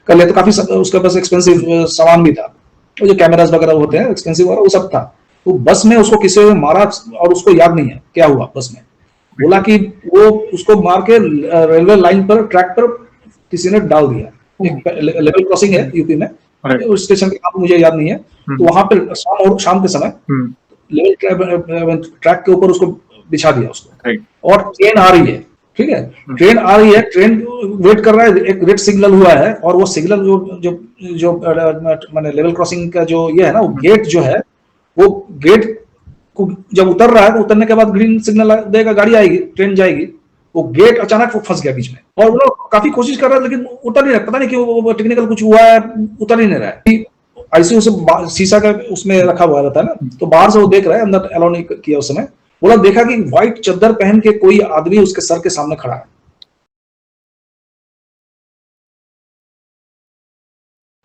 कर ले, तो काफी उसके पास एक्सपेंसिव सामान भी था, वो जो कैमरास वगैरह होते हैं एक्सपेंसिव वगैरह वो सब था। तो बस में उसको किसी ने मारा और उसको याद नहीं है क्या हुआ बस में। बोला कि वो उसको मार के रेलवे लाइन पर, ट्रैक पर किसी ने डाल दिया। एक लेवल क्रॉसिंग है यूपी में, उस स्टेशन का नाम मुझे याद नहीं है। तो वहां पर शाम के समय लेवल ट्रैक के ऊपर उसको बिछा दिया उसको, और ट्रेन आ रही है, ठीक है, ट्रेन आ रही है, ट्रेन वेट कर रहा है, एक रेड सिग्नल हुआ है, और वो सिग्नल जो जो मैंने लेवल क्रॉसिंग का जो ये है ना, वो गेट जो है, वो गेट को जब उतर रहा है तो उतरने के बाद ग्रीन सिग्नल देगा, गाड़ी आएगी, ट्रेन जाएगी, वो गेट अचानक वो फंस गया बीच में, और वो लोग काफी कोशिश कर रहे हैं लेकिन उतर नहीं रहा, पता नहीं क्यों, वो टेक्निकल कुछ हुआ है, उतर ही नहीं रहा है। आईसीयू से शीशा का उसमें रखा हुआ रहता है ना, तो बाहर से वो देख रहा है, अंदर अलाउ नहीं किया उस समय। बोला देखा कि व्हाइट चादर पहन के कोई आदमी उसके सर के सामने खड़ा है।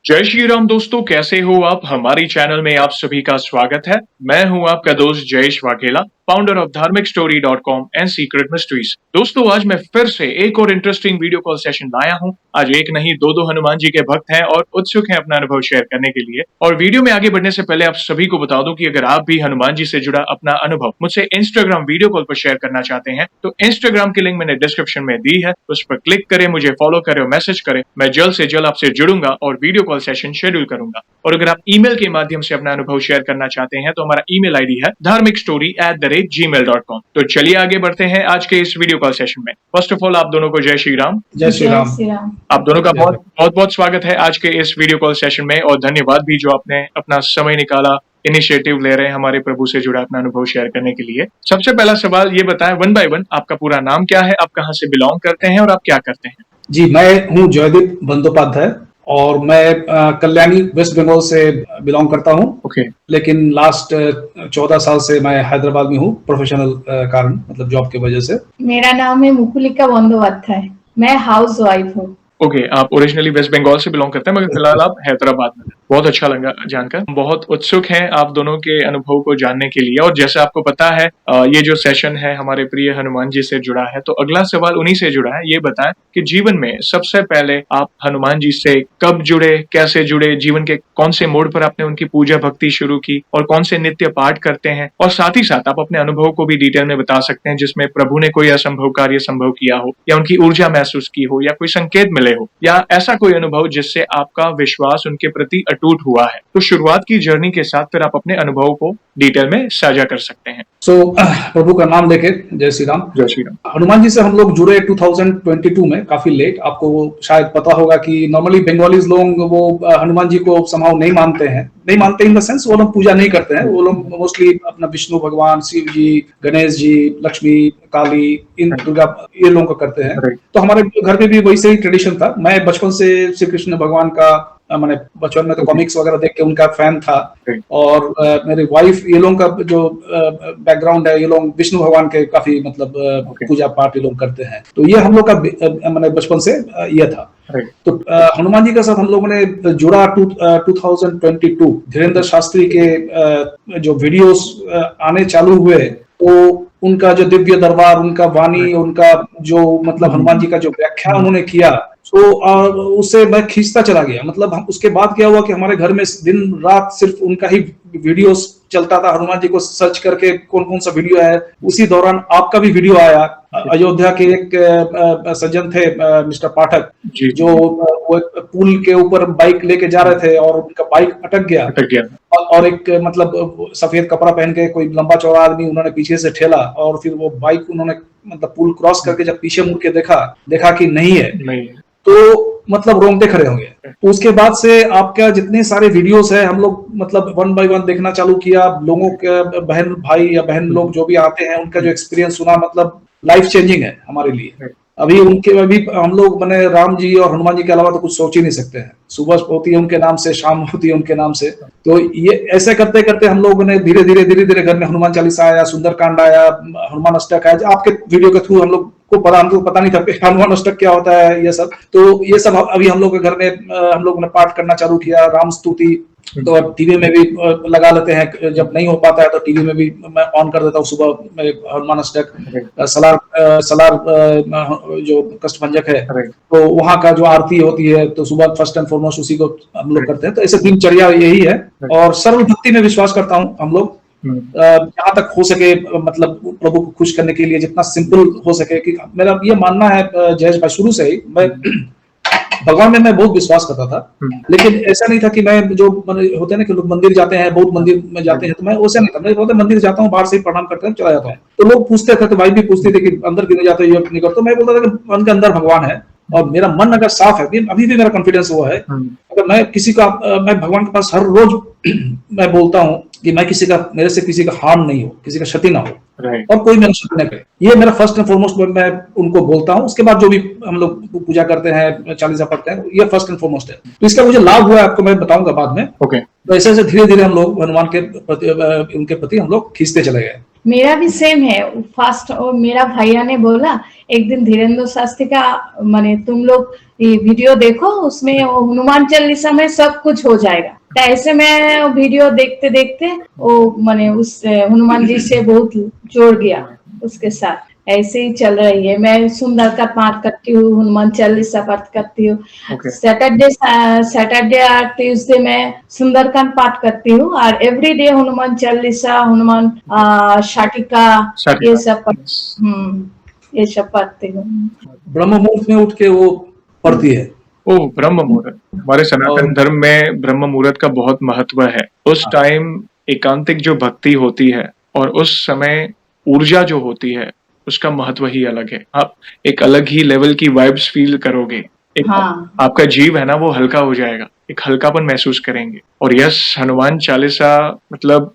जय श्री राम दोस्तों, कैसे हो आप? हमारी चैनल में आप सभी का स्वागत है। मैं हूं आपका दोस्त जयेश वाघेला, फाउंडर ऑफ धार्मिकस्टोरी.com एंड सीक्रेट मिस्ट्रीज। दोस्तों, आज मैं फिर से एक और इंटरेस्टिंग वीडियो कॉल सेशन लाया हूं। आज एक नहीं दो हनुमान जी के भक्त हैं और उत्सुक हैं अपना अनुभव शेयर करने के लिए। और वीडियो में आगे बढ़ने से पहले आप सभी को बता दूं कि अगर आप भी हनुमान जी से जुड़ा अपना अनुभव मुझसे इंस्टाग्राम वीडियो कॉल पर शेयर करना चाहते हैं तो इंस्टाग्राम की लिंक मैंने डिस्क्रिप्शन में दी है, उस पर क्लिक करें, मुझे फॉलो करें और मैसेज करें। मैं जल्द से जल्द आपसे जुड़ूंगा और वीडियो सेशन शेड्यूल करूंगा। और अगर आप ईमेल के माध्यम से अपना अनुभव शेयर करना चाहते हैं तो हमारा ईमेल आईडी है dharmikstory@gmail.com। तो चलिए आगे बढ़ते हैं आज के इस वीडियो कॉल सेशन में। फर्स्ट ऑफ ऑल आप दोनों को जय श्री राम। जय श्री राम। आप दोनों का बहुत स्वागत है आज के इस वीडियो कॉल सेशन में, और धन्यवाद भी जो आपने अपना समय निकाला, इनिशिएटिव ले रहे हैं हमारे प्रभु से जुड़ा अपना अनुभव शेयर करने के लिए। सबसे पहला सवाल ये बताएं वन बाय वन, आपका पूरा नाम क्या है, आप कहाँ से बिलोंग करते हैं और आप क्या करते हैं? जी, मैं हूँ जयदीप बंदोपाध्याय और मैं कल्याणी वेस्ट बंगाल से बिलोंग करता हूँ। ओके। लेकिन लास्ट 14 साल से मैं हैदराबाद में हूँ, प्रोफेशनल कारण, मतलब जॉब की वजह से। मेरा नाम है मुकुलिका बंदोपाध्याय, मैं हाउस वाइफ हूँ। ओके, आप ओरिजिनली वेस्ट बंगाल से बिलोंग करते हैं मगर फिलहाल आप हैदराबाद में। बहुत अच्छा लगा जानकर। बहुत उत्सुक हैं आप दोनों के अनुभव को जानने के लिए, और जैसे आपको पता है ये जो सेशन है हमारे प्रिय हनुमान जी से जुड़ा है, तो अगला सवाल उन्हीं से जुड़ा है। ये बताएं कि जीवन में सबसे पहले आप हनुमान जी से कब जुड़े, कैसे जुड़े, जीवन के कौन से मोड़ पर आपने उनकी पूजा भक्ति शुरू की, और कौन से नित्य पाठ करते हैं, और साथ ही साथ आप अपने अनुभव को भी डिटेल में बता सकते हैं जिसमें प्रभु ने कोई असंभव कार्य संभव किया हो, या उनकी ऊर्जा महसूस की हो, या कोई संकेत मिले हो, या ऐसा कोई अनुभव जिससे आपका विश्वास उनके प्रति अटूट हुआ है। तो शुरुआत की जर्नी के साथ फिर आप अपने अनुभव को डिटेल में साझा कर सकते हैं। प्रभु का नाम लेके जय श्री राम। जय श्री राम। हनुमान जी से हम लोग जुड़े 2022 में, काफी लेट। आपको शायद पता होगा कि नॉर्मली बंगालीज लोग वो हनुमान जी को समाव नहीं मानते हैं, नहीं मानते इन द सेंस वो लोग पूजा नहीं करते हैं। वो लोग मोस्टली अपना विष्णु भगवान, शिव जी, गणेश जी, लक्ष्मी, काली, इन दुर्गा, ये लोगों का करते हैं। तो हमारे घर में भी वैसे ही ट्रेडिशन था। मैं बचपन से श्री कृष्ण भगवान का, मैंने बचपन में तो कॉमिक्स वगैरह देख के उनका फैन था, और मेरी वाइफ, ये लोगों का जो बैकग्राउंड है, ये लोग विष्णु भगवान के काफी मतलब पूजा पाठ ये लोग करते हैं। तो ये हम लोग का मैंने बचपन से ये था। तो हनुमान जी के साथ हम लोगों ने जुड़ा 2022। धीरेन्द्र शास्त्री के जो वीडियोस आने चालू हुए, तो उनका जो दिव्य दरबार, उनका वाणी, उनका जो मतलब हनुमान जी का जो व्याख्या उन्होंने किया, तो उससे मैं खींचता चला गया। मतलब उसके बाद क्या हुआ कि हमारे घर में दिन रात सिर्फ उनका ही वीडियोस चलता था। हनुमान जी को सर्च करके कौन कौन सा वीडियो है, उसी दौरान आपका भी वीडियो आया। अयोध्या के एक सज्जन थे मिस्टर पाठक, जो वो पुल के ऊपर बाइक लेके जा रहे थे और उनका बाइक अटक गया। और एक मतलब सफेद कपड़ा पहन के कोई लंबा चौड़ा आदमी उन्होंने पीछे से ठेला, और फिर वो बाइक उन्होंने मतलब पुल क्रॉस करके जब पीछे मुड़ के देखा कि नहीं है, तो मतलब रोंगटे खड़े हो गए। तो उसके बाद से आपका जितने सारे वीडियोस है, हम लोग मतलब वन बाय वन देखना चालू किया। लोगों के बहन भाई या बहन लोग जो भी आते हैं, उनका जो एक्सपीरियंस सुना, मतलब लाइफ चेंजिंग है हमारे लिए। अभी हम लोग मैंने राम जी और हनुमान जी के अलावा तो कुछ सोच ही नहीं सकते हैं। सुबह होती है उनके नाम से, शाम होती है उनके नाम से। तो ये ऐसे करते करते हम लोगों ने धीरे धीरे घर में हनुमान चालीसा आया, सुंदरकांड आया, हनुमान अष्टक आया। आपके वीडियो के थ्रू हमको पता नहीं था हनुमान अष्टक क्या होता है, ये सब। तो ये सब अभी हम लोग के घर में हम लोग ने पाठ करना चालू किया। राम स्तुति तो टीवी में भी लगा लेते हैं, जब नहीं हो पाता है तो टीवी में भी मैं ऑन कर देता हूँ। सुबह में हनुमान अष्टक, सलार जो कष्टभंजक है, तो वहाँ का जो आरती होती है तो सुबह फर्स्ट एंड फॉरमोस्ट उसी को हम लोग करते हैं। तो ऐसे दिनचर्या यही है। और सर्व भक्ति में विश्वास करता हूँ हम लोग, जहां तक हो सके, मतलब प्रभु को खुश करने के लिए जितना सिंपल हो सके। कि मेरा ये मानना है जयेश भाई, शुरू से ही मैं भगवान में मैं बहुत विश्वास करता था, लेकिन ऐसा नहीं था कि मैं जो होते हैं ना कि लोग मंदिर जाते हैं, बहुत मंदिर में जाते हैं, तो मैं वैसा नहीं था। मैं बोलते मंदिर जाता हूँ, बाहर से ही प्रणाम करते हैं, चला जाता हूँ। तो लोग पूछते थे, तो भाई भी पूछते थे कि अंदर क्यों नहीं जाते, ये नहीं करते। मैं बोलता था कि मन के अंदर भगवान है और मेरा मन अगर साफ है, अभी भी मेरा कॉन्फिडेंस वो है, अगर मैं किसी का, मैं भगवान के पास हर रोज मैं बोलता हूँ कि मैं किसी का, मेरे से किसी का हार्म नहीं हो, किसी का क्षति ना हो, और कोई मेरा क्षति न करे। ये मेरा फर्स्ट एंड फॉरमोस्ट मैं उनको बोलता हूँ। उसके बाद जो भी हम लोग पूजा करते हैं, चालीसा पढ़ते हैं, ये फर्स्ट एंड फॉरमोस्ट है। तो इसका मुझे लाभ हुआ है, आपको मैं बताऊंगा बाद में। तो ऐसे ऐसे धीरे धीरे हम लोग हनुमान के प्रति, उनके प्रति हम लोग खींचते चले गए। मेरा भी सेम है। फास्ट, और मेरा भैया ने बोला एक दिन धीरेन्द्र शास्त्री का माने तुम लोग ये वीडियो देखो, उसमें हनुमान चालीसा में सब कुछ हो जाएगा। तो ऐसे में वीडियो देखते देखते वो माने उस हनुमान जी से बहुत जोड़ गया, उसके साथ ऐसे ही चल रही है। मैं सुंदरकांड पाठ करती हूँ, हनुमान चालीसा पाठ करती हूँ। सैटरडे और ट्यूसडे में सुंदरकांड पाठ करती हूँ, और एवरीडे हनुमान चालीसा, हनुमान शाटिका, ये सब ये सब पढ़ती हूँ। ब्रह्म मुहूर्त में उठ के वो पढ़ती है। ओह, ब्रह्म मुहूर्त। हमारे सनातन धर्म में ब्रह्म मुहूर्त का बहुत महत्व है। उस टाइम एकांतिक जो भक्ति होती है और उस समय ऊर्जा जो होती है, उसका महत्व ही अलग है। आप एक अलग ही लेवल की वाइब्स फील करोगे। एक आपका जीव है ना, वो हल्का हो जाएगा, एक हल्कापन महसूस करेंगे। और यस, हनुमान चालीसा मतलब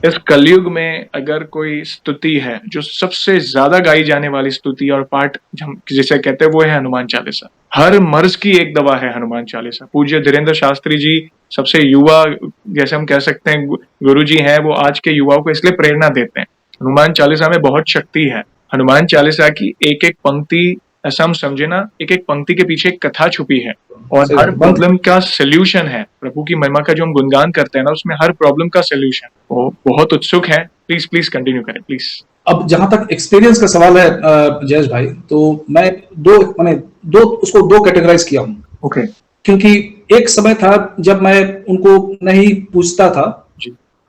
इस कलयुग में अगर कोई स्तुति है जो सबसे ज्यादा गाई जाने वाली स्तुति और पाठ जिसे कहते हैं, वो है हनुमान चालीसा। हर मर्ज की एक दवा है हनुमान चालीसा। पूज्य धीरेन्द्र शास्त्री जी सबसे युवा, जैसे हम कह सकते हैं गुरु जी हैं, वो आज के युवाओं को इसलिए प्रेरणा देते हैं। हनुमान चालीसा में बहुत शक्ति है। हनुमान चालीसा की एक एक पंक्ति, ऐसा हम समझे ना, एक एक पंक्ति के पीछे एक कथा छुपी है और हर प्रॉब्लम का सोल्यूशन है। प्रभु की महिमा का जो हम गुणगान करते हैं ना, उसमें हर प्रॉब्लम का सोल्यूशन। वो बहुत उत्सुक है। प्लीज कंटिन्यू करें प्लीज। अब जहां तक एक्सपीरियंस का सवाल है जयेश भाई, तो मैं उसको दो कैटेगराइज किया हूँ। ओके। क्योंकि एक समय था जब मैं उनको नहीं पूछता था,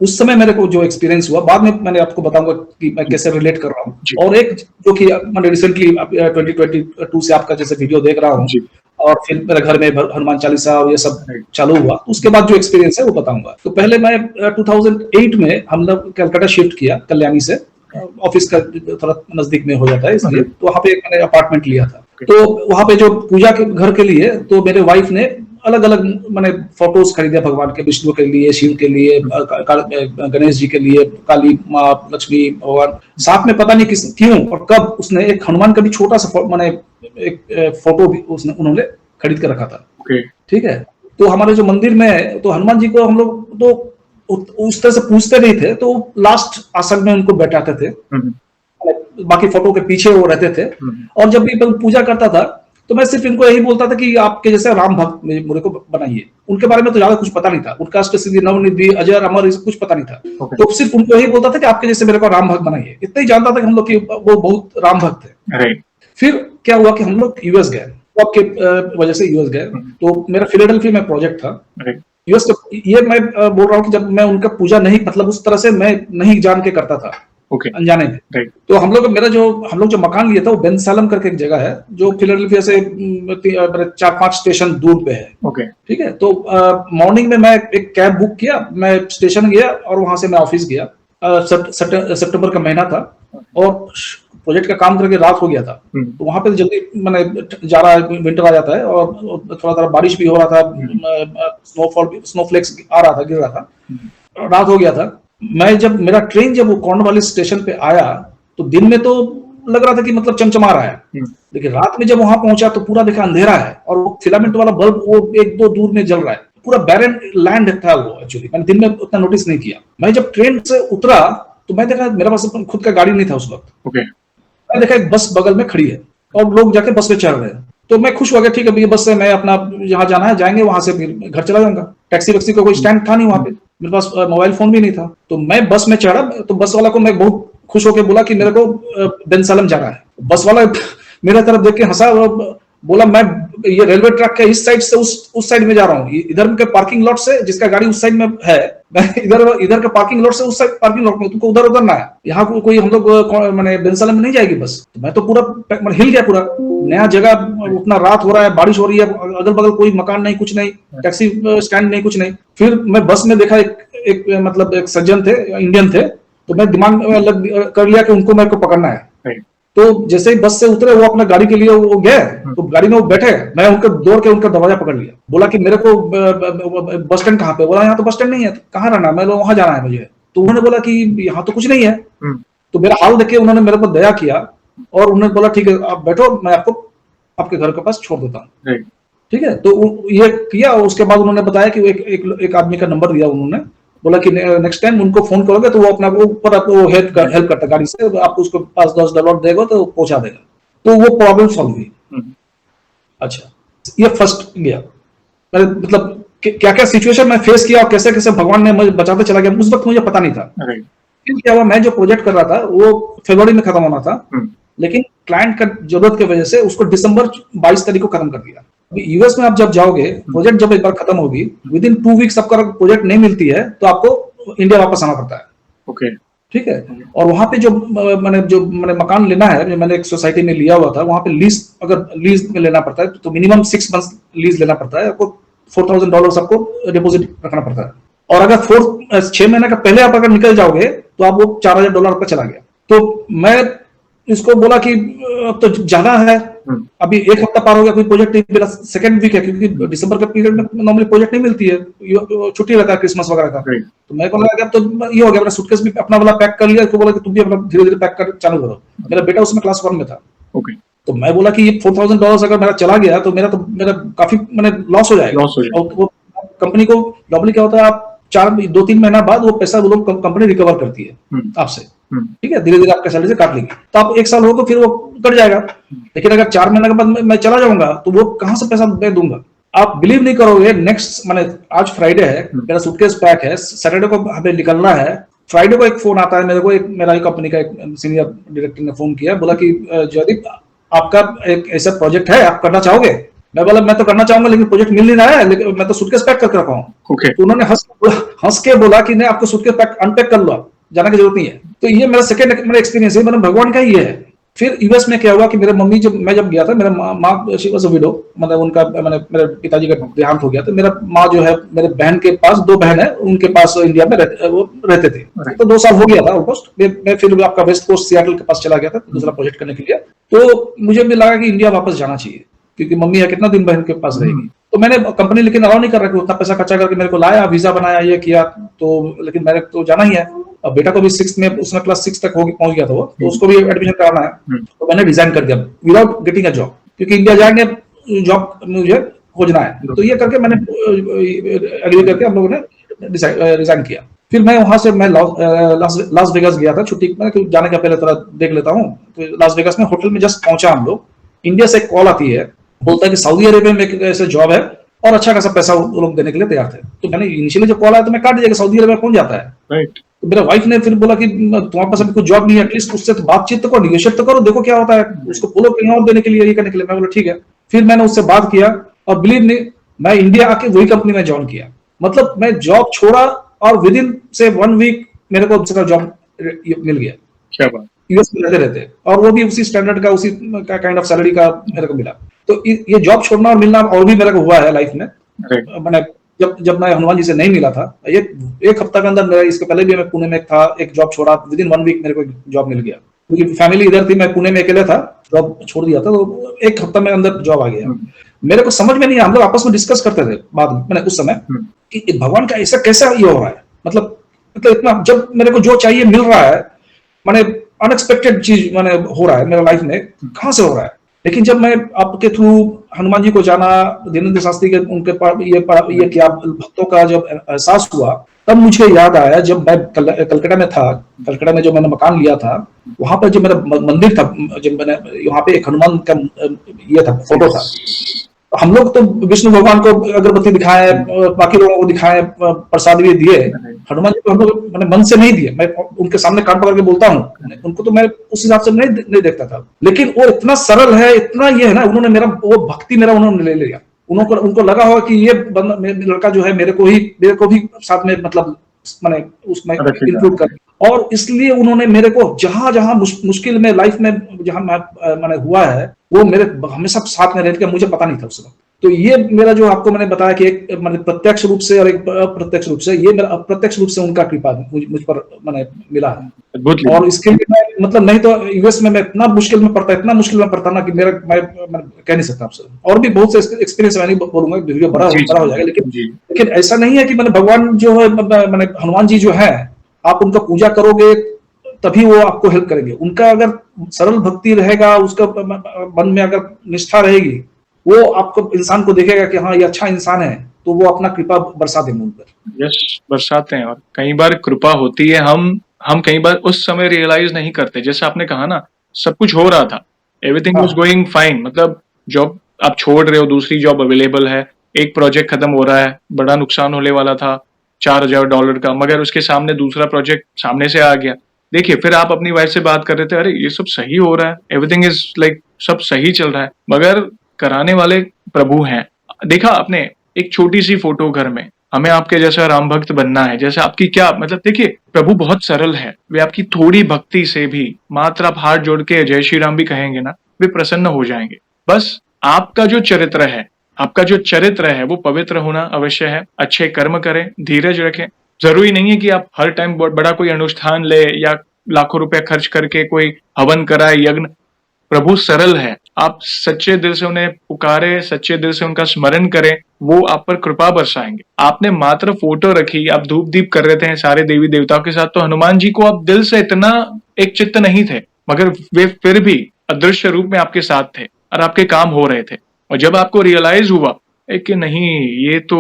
उस समय मेरे को जो एक्सपीरियंस हुआ, बाद में मैंने आपको बताऊंगा कि मैं कैसे रिलेट कर रहा हूँ। और एक जो कि मैंने रिसेंटली 2022 से आपका जैसे वीडियो देख रहा हूँ, और फिर मेरे घर में हनुमान चालीसा और ये सब चालू हुआ, तो उसके बाद जो एक्सपीरियंस है वो बताऊंगा। तो पहले मैं 2008 में हम लोग कलकत्ता शिफ्ट किया, कल्याणी से। ऑफिस का थोड़ा नजदीक में हो जाता है, इसलिए तो वहां पे मैंने अपार्टमेंट लिया था। तो वहां पे जो पूजा के घर के लिए, तो मेरे वाइफ ने अलग अलग मैंने फोटोज खरीदे भगवान के, विष्णु के लिए, शिव के लिए, गणेश जी के लिए, काली माँ, लक्ष्मी भगवान। साथ में पता नहीं क्यों और कब उसने एक हनुमान का भी छोटा सा मैंने एक फोटो भी उन्होंने खरीद कर रखा था। ठीक है। तो हमारे जो मंदिर में, तो हनुमान जी को हम लोग तो उस तरह से पूछते नहीं थे, तो लास्ट आसन में उनको बैठाते थे, बाकी फोटो के पीछे वो रहते थे। और जब भी पूजा करता था तो मैं सिर्फ इनको यही बोलता था कि आपके जैसे राम भक्त मुझे को बनाइए। उनके बारे में तो ज्यादा कुछ पता नहीं था, उनका अष्टसिद्धि, नवनिधि, अजर, अमर, कुछ पता नहीं था। तो सिर्फ उनको यही बोलता था कि आपके जैसे मेरे को राम भक्त बनाइए। इतना ही जानता था कि हम लोग वो बहुत राम भक्त है। फिर क्या हुआ कि हम लोग यूएस गए, आपके वजह से यूएस गए। तो मेरा फिलाडेल्फिया में प्रोजेक्ट था यूएस का। ये मैं बोल रहा हूँ कि जब मैं उनका पूजा नहीं, मतलब उस तरह से मैं नहीं जान के करता था, अनजाने में। तो हम लोग जो मकान लिया था, वो बेनसालम करके एक जगह है जो फिलाडेल्फिया से 4-5 स्टेशन दूर पे है। ठीक है। तो मॉर्निंग में मैं एक कैब बुक किया, मैं स्टेशन गया और वहां से मैं ऑफिस गया। सितंबर का महीना था और प्रोजेक्ट का काम करके रात हो गया था। तो वहां पे जल्दी मैंने जा रहा है, विंटर आ जाता है और थोड़ा थोड़ा बारिश भी हो रहा था, स्नोफ्लेक्स आ रहा था, गिर रहा था, रात हो गया था। जब मेरा ट्रेन जब वो कॉर्नवालिस स्टेशन पे आया, तो दिन में तो लग रहा था कि मतलब चमचमा रहा है, लेकिन रात में जब वहां पहुंचा तो पूरा देखा अंधेरा है और वो फिलामेंट वाला बल्ब वो 1-2 दूर में जल रहा है। पूरा बैरन लैंड था वो। एक्चुअली मैंने दिन में उतना नोटिस नहीं किया। मैं जब ट्रेन से उतरा तो मैं देखा मेरे पास खुद का गाड़ी नहीं था उस वक्त। मैं देखा एक बस बगल में खड़ी है और लोग जाके बस में चढ़ रहे हैं। तो मैं खुश हो गया, ठीक है भैया बस से मैं अपना जहाँ जाना है जाएंगे, वहां से फिर घर चला जाऊंगा। टैक्सी वैक्सी का कोई स्टैंड था नहीं वहां पे, मेरे पास मोबाइल फोन भी नहीं था। तो मैं बस में चढ़ा, तो बस वाला को मैं बहुत खुश होकर बोला कि मेरे को बेंसालम जाना है। बस वाला मेरे तरफ देख के हंसा और बोला मैं ये रेलवे ट्रैक के इस साइड से उस साइड में जा रहा हूँ, इधर के पार्किंग लॉट से, जिसका गाड़ी उस साइड में है, मैं इधर के पार्किंग लॉट से उस साइड पार्किंग लॉट में, तुमको उधर उतरना है, यहाँ कोई हम लोग मैंने बेंसालम में नहीं जाएगी बस। तो मैं तो पूरा हिल गया, पूरा नया जगह, उतना रात हो रहा है, बारिश हो रही है, अगल बगल कोई मकान नहीं, कुछ नहीं, टैक्सी स्टैंड नहीं, कुछ नहीं। फिर मैं बस में देखा एक मतलब एक सज्जन थे, इंडियन थे, तो मैं दिमाग में लग कर लिया कि उनको मेरे को पकड़ना है। तो जैसे ही बस से उतरे, वो अपना गाड़ी के लिए वो गए, तो गाड़ी में वो बैठे, मैं उनका दौड़ के उनका दरवाजा पकड़ लिया, बोला कि मेरे को बस स्टैंड कहाँ पे? बोला यहाँ तो बस स्टैंड नहीं है। तो कहाँ रहना? मैं वहां जाना है मुझे। तो उन्होंने बोला कि यहाँ तो कुछ नहीं है। तो मेरा हाल देख के उन्होंने मेरे को दया किया और उन्होंने बोला ठीक है आप बैठो, मैं आपको आपके घर के पास छोड़ देता हूँ। ठीक है, तो ये किया। उसके बाद उन्होंने बताया कि एक आदमी का नंबर दिया उन्होंने, बोला कि नेक्स्ट टाइम उनको फोन करोगे तो वो अपना ऊपर आपको हेल्प करता गाड़ी से, आप उसको $5-10 देगा तो पहुंचा देगा। तो वो प्रॉब्लम सॉल्व हुई। अच्छा, ये फर्स्ट गया, मतलब क्या क्या सिचुएशन में फेस किया और कैसे कैसे भगवान ने मुझे बचाते चला गया, उस वक्त मुझे पता नहीं था। फिर क्या हुआ, मैं जो प्रोजेक्ट कर रहा था वो फरवरी में खत्म होना था, लेकिन क्लाइंट का जरूरत की वजह से उसको दिसंबर 22 तारीख को खत्म कर दिया। यूएस में आप जब जाओगे, प्रोजेक्ट जब एक बार खत्म होगी, विद इन 2 वीक्स आपका प्रोजेक्ट नहीं मिलती है तो आपको इंडिया वापस आना पड़ता है। ओके, ठीक है। और वहां पे जो मैंने मकान लेना है, मैंने एक सोसाइटी में लिया हुआ था, वहां पे लीज, अगर लीज में लेना पड़ता है तो मिनिमम 6 मंथ्स लीज लेना पड़ता है आपको, $4,000 आपको डिपोजिट रखना पड़ता है। और अगर 6 महीने का पहले आप अगर निकल जाओगे तो आप वो $4,000 का चला गया। तो मैं इसको बोला कि अब तो ज्यादा है, अभी 1 हफ्ता पार हो गया, कोई प्रोजेक्ट नहीं मिला, सेकंड वीक है, क्योंकि दिसंबर के पीरियड में नॉर्मली प्रोजेक्ट नहीं मिलती है, छुट्टी रहता है क्रिसमस वगैरह का। तो मैं को लगा अब तो ये हो गया, मैंने सूटकेस भी अपना वाला पैक कर लिया, तो बोला कि तुम भी अपना धीरे धीरे पैक कर चालू करो। मेरा बेटा उसमें क्लास 1 में था। तो मैं बोला कि ये $4,000 अगर मेरा चला गया तो मेरा काफी लॉस हो जाएगा। और वो कंपनी को नॉर्मली क्या होता है, आप 2-3 महीना बाद वो पैसा वो लोग कंपनी रिकवर करती है आपसे। ठीक है, धीरे धीरे आपके सैलरी से काट लेगी। तो आप 1 साल हो तो फिर वो कट जाएगा। लेकिन अगर 4 महीने के बाद मैं चला जाऊंगा तो वो कहां से पैसा मैं दूंगा? आप बिलीव नहीं करोगे, नेक्स्ट मैंने आज फ्राइडे है, मेरा सूटकेस पैक है, सैटरडे को हमें निकलना है। फ्राइडे को एक फोन आता है मेरे को, मेरा ही कंपनी का एक सीनियर डायरेक्टर ने फोन किया, बोला कि जयदीप आपका एक ऐसा प्रोजेक्ट है, आप करना चाहोगे? मैं बोला मैं तो करना चाहूंगा, लेकिन प्रोजेक्ट मिल नहीं रहा है, लेकिन मैं तो सूटकेस पैक करके रखा हूँ। तो उन्होंने हंस के बोला कि नहीं, आपको सूटकेस पैक अनपैक कर लो, जाने की जरूरत नहीं है। तो ये मेरा सेकंड मेरा एक्सपीरियंस है, मैंने भगवान का ये है। फिर यूएस में क्या हुआ कि मेरे मम्मी मैं जब गया था, मेरा माँ शी वाज अ विडो, मतलब उनका मेरे पिताजी का देहांत हो गया। तो मेरा माँ जो है, मेरे बहन के पास 2 बहन है, उनके पास इंडिया में रहते थे। तो 2 साल हो गया था ऑलमोस्ट। मैं फिर आपका वेस्ट कोस्ट सियाटल के पास चला गया था दूसरा प्रोजेक्ट करने के लिए। तो मुझे भी लगा कि इंडिया वापस जाना चाहिए, क्योंकि मम्मी है, कितना दिन बहन के पास रहेगी। तो मैंने कंपनी लेकिन अलाउ नहीं कर रहा कि उतना पैसा खर्चा करके मेरे को लाया, वीजा बनाया, ये किया, तो लेकिन मैंने तो जाना ही है। अब बेटा को भी 6th में, उसने क्लास 6 तक पहुंच गया था वो, तो उसको भी एडमिशन कराना है। तो मैंने रिजाइन कर दिया विदाउट गेटिंग अ जॉब, क्योंकि इंडिया जाएंगे, जॉब मुझे खोजना है। तो ये करके मैंने एग्री करके हम लोगों ने रिजाइन किया। फिर मैं वहां से मैं लास वेगास गया था छुट्टी में, जाने का पहले थोड़ा देख लेता हूँ। तो लास वेगास में होटल में जस्ट पहुंचा हम लोग, इंडिया से एक कॉल आती है, बोलता है कि सऊदी अरेबिया में एक ऐसे जॉब है और अच्छा खासा पैसा वो लोग देने के लिए तैयार थे। तो मैंने इनिशियली जब कॉल आया तो मैं काट दिया कि सऊदी अरेबिया कौन जाता है। तो मेरा वाइफ ने फिर बोला कि तुम्हारे पास अभी कोई जॉब नहीं है, एटलीस्ट उससे तो बातचीत तो करो, निगोशिएट तो करो, देखो क्या होता है, उसको बोलो कहीं और देने के लिए, ये करने के लिए। मैं बोला ठीक है। फिर मैंने उससे बात किया और बिलीव नहीं, मैं इंडिया आके वही कंपनी में ज्वाइन किया। मतलब मैं जॉब छोड़ा और विद इन से 1 वीक मेरे को जॉब मिल गया। क्या बात, यूएस में रहते, और वो भी उसी स्टैंडर्ड का, उसी काइंड ऑफ सैलरी का मेरे को मिला। तो ये जॉब छोड़ना और मिलना और भी मेरे को हुआ है लाइफ में। मैंने जब मैं हनुमान जी से नहीं मिला था, ये 1 हफ्ता के अंदर मेरा, इसके पहले भी मैं पुणे में था, एक जॉब छोड़ा, विद इन 1 वीक मेरे को जॉब मिल गया, क्योंकि फैमिली इधर थी, मैं पुणे में अकेले था, जॉब छोड़ दिया था, तो 1 हफ्ता में अंदर जॉब आ गया। मेरे को समझ में नहीं, हम लोग आपस में डिस्कस करते थे बाद में, मैंने उस समय, कि भगवान का ऐसा कैसा ये हो रहा है, मतलब इतना, जब मेरे को जो चाहिए मिल रहा है, मैंने अनएक्सपेक्टेड चीज मैंने हो रहा है मेरा लाइफ में, कहां से हो रहा है? लेकिन जब मैं आपके थ्रू हनुमान जी को जाना, दीनेंद्र शास्त्री के उनके ये क्या भक्तों का जब एहसास हुआ, तब मुझे याद आया जब मैं कलकत्ता में था, कलकत्ता में जो मैंने मकान लिया था, वहां पर जो मेरा मंदिर था, जब मैंने वहां पे एक हनुमान का ये था, फोटो था। हम लोग तो विष्णु भगवान को अगरबत्ती दिखाए, बाकी लोगों को दिखाए, प्रसाद भी दिए, हनुमान जी को हम लोग मैंने मन से नहीं दिए। मैं उनके सामने कान पकड़ के बोलता हूँ, उनको तो मैं उस हिसाब से नहीं देखता था, लेकिन वो इतना सरल है, इतना ये है ना, उन्होंने मेरा वो भक्ति मेरा उन्होंने ले लिया। उनको लगा होगा कि ये लड़का जो है मेरे को भी साथ में मतलब मैंने उसमें इंक्लूड कर, और इसलिए उन्होंने मेरे को जहां जहां मुश्किल में लाइफ में जहां मैंने हुआ है, वो मेरे हमेशा साथ में रहकर, मुझे पता नहीं था उस वक्त। तो ये मेरा जो आपको मैंने बताया कि एक मैंने प्रत्यक्ष रूप से और एक अप्रत्यक्ष रूप से, ये मेरा अप्रत्यक्ष रूप से उनका कृपा मुझ पर मैंने मिला है। और इसके लिए मैं मतलब नहीं तो यूएस में मैं इतना मुश्किल में पड़ता ना कि मैं कह नहीं सकता आपसे। और भी बहुत से एक्सपीरियंस मैं नहीं बोलूंगा, वीडियो बड़ा हो जाएगा, लेकिन ऐसा नहीं है कि मैंने भगवान जो है, मैंने हनुमान जी जो है, आप उनका पूजा करोगे तभी वो आपको हेल्प करेंगे। उनका अगर सरल भक्ति रहेगा, उसका मन में अगर निष्ठा रहेगी, वो आपको इंसान को देखेगा कि हाँ ये अच्छा इंसान है, तो वो अपना कृपा बरसा देंगे उन पर। यस, बरसाते हैं। और कई बार कृपा होती है, हम कई बार उस समय रियलाइज नहीं करते। जैसे आपने कहा ना, सब कुछ हो रहा था, एवरीथिंग वाज गोइंग फाइन, मतलब जॉब आप छोड़ रहे हो, दूसरी जॉब अवेलेबल है, एक प्रोजेक्ट खत्म हो रहा है, बड़ा नुकसान होने वाला था $4,000 का, मगर उसके सामने दूसरा प्रोजेक्ट सामने से आ गया। देखिए, फिर आप अपनी वाइफ से बात कर रहे थे, अरे ये सब सही हो रहा है, एवरीथिंग इज लाइक सब सही चल रहा है, मगर कराने वाले प्रभु हैं। देखा आपने, एक छोटी सी फोटो घर में, हमें आपके जैसा राम भक्त बनना है, जैसे आपकी क्या मतलब, देखिए प्रभु बहुत सरल है, वे आपकी थोड़ी भक्ति से भी, मात्र आप हाथ जोड़ के जय श्री राम भी कहेंगे ना, वे प्रसन्न हो जाएंगे। बस आपका जो चरित्र है वो पवित्र होना अवश्य है। अच्छे कर्म करें, धीरज रखें। जरूरी नहीं है कि आप हर टाइम बड़ा कोई अनुष्ठान ले या लाखों रुपए खर्च करके कोई हवन कराए, यज्ञ। प्रभु सरल है, आप सच्चे दिल से उन्हें पुकारे, सच्चे दिल से उनका स्मरण करें, वो आप पर कृपा बरसाएंगे। आपने मात्र फोटो रखी, आप धूप दीप कर रहे थे सारे देवी देवताओं के साथ, तो हनुमान जी को आप दिल से इतना एक चित्त नहीं थे, मगर वे फिर भी अदृश्य रूप में आपके साथ थे और आपके काम हो रहे थे। और जब आपको रियलाइज हुआ कि नहीं, ये तो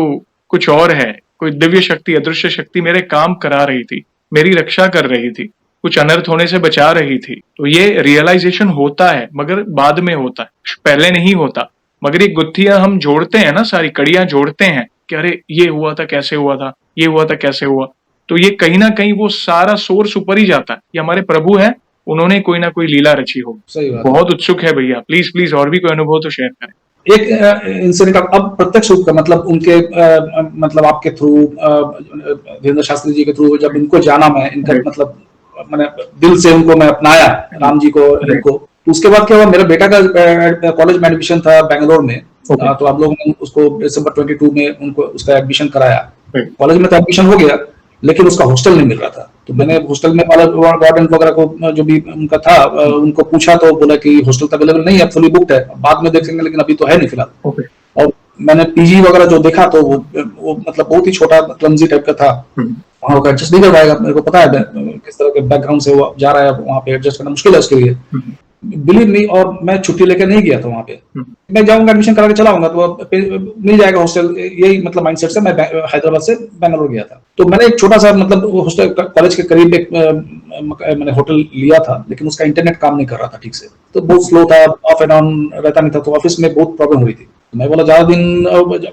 कुछ और है, कोई दिव्य शक्ति, अदृश्य शक्ति मेरे काम करा रही थी, मेरी रक्षा कर रही थी, कुछ अनर्थ होने से बचा रही थी, तो ये रियलाइजेशन होता है, मगर बाद में होता है, पहले नहीं होता। मगर ये गुत्थियां हम जोड़ते हैं ना, सारी कड़ियां जोड़ते हैं कि अरे ये हुआ था, कैसे हुआ था, ये हुआ था, कैसे हुआ, तो ये कहीं ना कहीं वो सारा सोर्स ऊपर ही जाता है। ये हमारे प्रभु है, उन्होंने कोई ना कोई लीला रची हो। बहुत उत्सुक है भैया, प्लीज और भी कोई अनुभव तो शेयर करें। एक इंसिडेंट अब प्रत्यक्ष रूप का मतलब उनके मतलब आपके थ्रू, दीनेंद्र शास्त्री जी के थ्रू जब इनको जाना, मैं इनका मतलब मैंने दिल से उनको मैं अपनाया, राम जी को, इनको। तो उसके बाद क्या हुआ, मेरे बेटा का कॉलेज में एडमिशन था बेंगलोर में, तो आप लोगों ने उसको दिसंबर 22 में उनको उसका एडमिशन कराया। कॉलेज में तो एडमिशन हो गया, लेकिन उसका हॉस्टल नहीं मिल रहा था। तो मैंने हॉस्टल में वार्डन वगैरह को जो भी उनका था, उनको पूछा, तो बोला कि हॉस्टल तो अवेलेबल नहीं है, फुली बुक्ड है, बाद में देखेंगे, लेकिन अभी तो है नहीं फिलहाल। और मैंने पीजी वगैरह जो देखा, तो वो मतलब बहुत ही छोटा क्लमजी टाइप का था, वहां को एडजस्ट नहीं कर पाएगा। मेरे को पता है किस तरह के बैकग्राउंड से वो जा रहा है, वहां पे एडजस्ट करना मुश्किल है उसके लिए, बिलीव नहीं। और मैं छुट्टी लेकर नहीं गया था वहां पे, मैं जाऊंगा एडमिशन करा के चला आऊंगा तो मिल जाएगा हॉस्टल, यही मतलब माइंडसेट से मैं हैदराबाद से बेंगलोर गया था। तो मैंने एक छोटा सा मतलब हॉस्टल कॉलेज के करीब एक मैंने होटल लिया था, लेकिन उसका इंटरनेट काम नहीं कर रहा था ठीक से, तो बहुत स्लो था, ऑफ एंड ऑन रहता नहीं था, तो ऑफिस में बहुत प्रॉब्लम हुई थी। मैं बोला ज्यादा दिन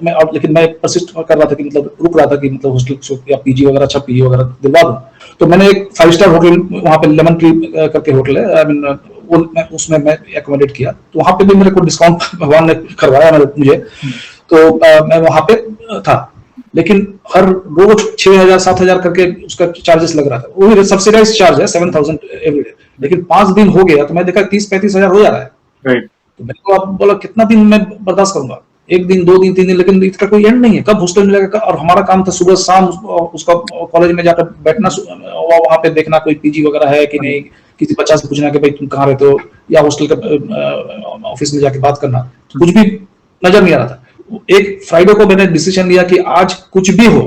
मैं, लेकिन मैं परसिस्ट कर रहा था कि मतलब रुक रहा था कि मतलब हॉस्टल या पीजी वगैरह, अच्छा पीजी वगैरह दिलवा दूं। तो मैंने एक 5 स्टार होटल, वहां पे लेमन ट्री करके होटल है, आई मीन उसमें मैं एकोमोडेट किया। तो वहां पे भी मेरे को डिस्काउंट भगवान ने करवाया मुझे, तो मैं वहां पे था, लेकिन हर रोज 6,000-7,000 करके उसका चार्जेस लग रहा था। वो भी सब्सिडाइज चार्ज है, 7,000 एवरीडे, लेकिन 5 दिन हो गया तो मैं देखा 30-35 हजार हो जा रहा है। तो मैंने को आप बोला कितना दिन मैं बर्दाश्त करूंगा, 1 दिन 2 दिन 3 दिन, लेकिन इसका कोई एंड नहीं है, कब हॉस्टल मिलेगा। और हमारा काम था सुबह शाम उसका कॉलेज में जाकर बैठना, वहां पे देखना कोई पीजी वगैरह है कि नहीं, किसी बच्चा से पूछना कि भाई तुम कहाँ रहते हो, या हॉस्टल का ऑफिस में जाके बात करना, कुछ भी नजर नहीं आ रहा था। एक फ्राइडे को मैंने डिसीजन लिया कि आज कुछ भी हो,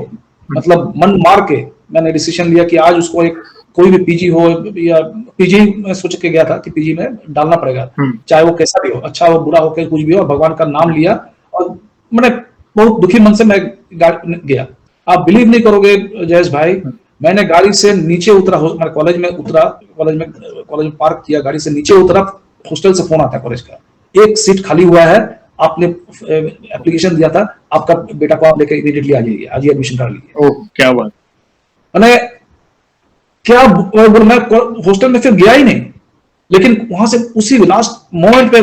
मतलब मन मार के मैंने डिसीजन लिया कि आज उसको एक कोई भी पीजी हो या पीजी में सोच के गया था कि पीजी में डालना पड़ेगा, चाहे वो कैसा भी हो, अच्छा हो बुरा हो के कुछ भी हो, भगवान का नाम लिया और मैंने बहुत दुखी मन से मैं गया। आप बिलीव नहीं करोगे जयेश भाई, मैंने गाड़ी से नीचे उतरा, मैं कॉलेज में उतरा, कॉलेज में पार्क किया, गाड़ी से नीचे उतरा, हॉस्टल से फोन आता कॉलेज का, एक सीट खाली हुआ है, आपने एप्लीकेशन दिया था, आपका बेटा को आप लेके इमीडिएटली आ जाइए, आज ही एडमिशन करा लीजिए। ओह क्या बात। मैंने क्या मैं हॉस्टल में फिर गया ही नहीं, लेकिन वहां से उसी लास्ट मोमेंट पे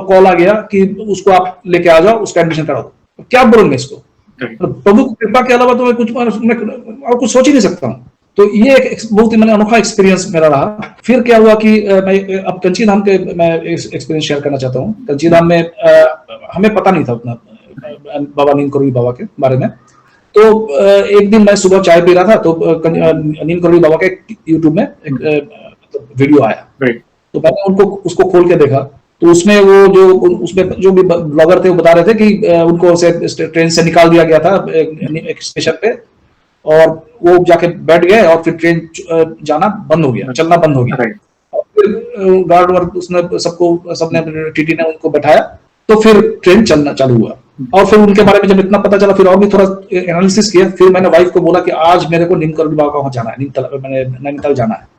कॉल आ गया कि उसको आप लेके आ जाओ, उसका एडमिशन करा दो। क्या बोलूंगा इसको, प्रभु की कृपा के अलावा तो मैं और कुछ सोच ही नहीं सकता हूँ। तो ये एक बहुत ही मैंने अनोखा एक्सपीरियंस मेरा रहा। फिर क्या हुआ कि मैं अब कंची धाम के मैं एक्सपीरियंस शेयर करना चाहता हूँ। कंची धाम में हमें पता नहीं था उतना बाबा नीम करोड़ी बाबा के बारे में। तो एक दिन मैं सुबह चाय पी रहा था, तो नीम करोड़ी बाबा का यूट्यूब में एक वीडियो आया, तो मैंने उसको खोल के देखा। तो उसमें उसमें जो भी ब्लॉगर थे वो बता रहे थे कि उनको ट्रेन से निकाल दिया गया था एक स्टेशन पे, और वो जाके बैठ गए और फिर ट्रेन जाना बंद हो गया, चलना बंद हो गया। और फिर गार्ड वर्ग सबने टीटी ने उनको बैठाया, तो फिर ट्रेन चलना चालू हुआ। और फिर उनके बारे में जब इतना पता चला, फिर और भी थोड़ा एनालिसिस किया। फिर मैंने वाइफ को बोला कि आज मेरे को नीम करोड़ी बाबा का वहां जाना है, नैनीताल जाना है।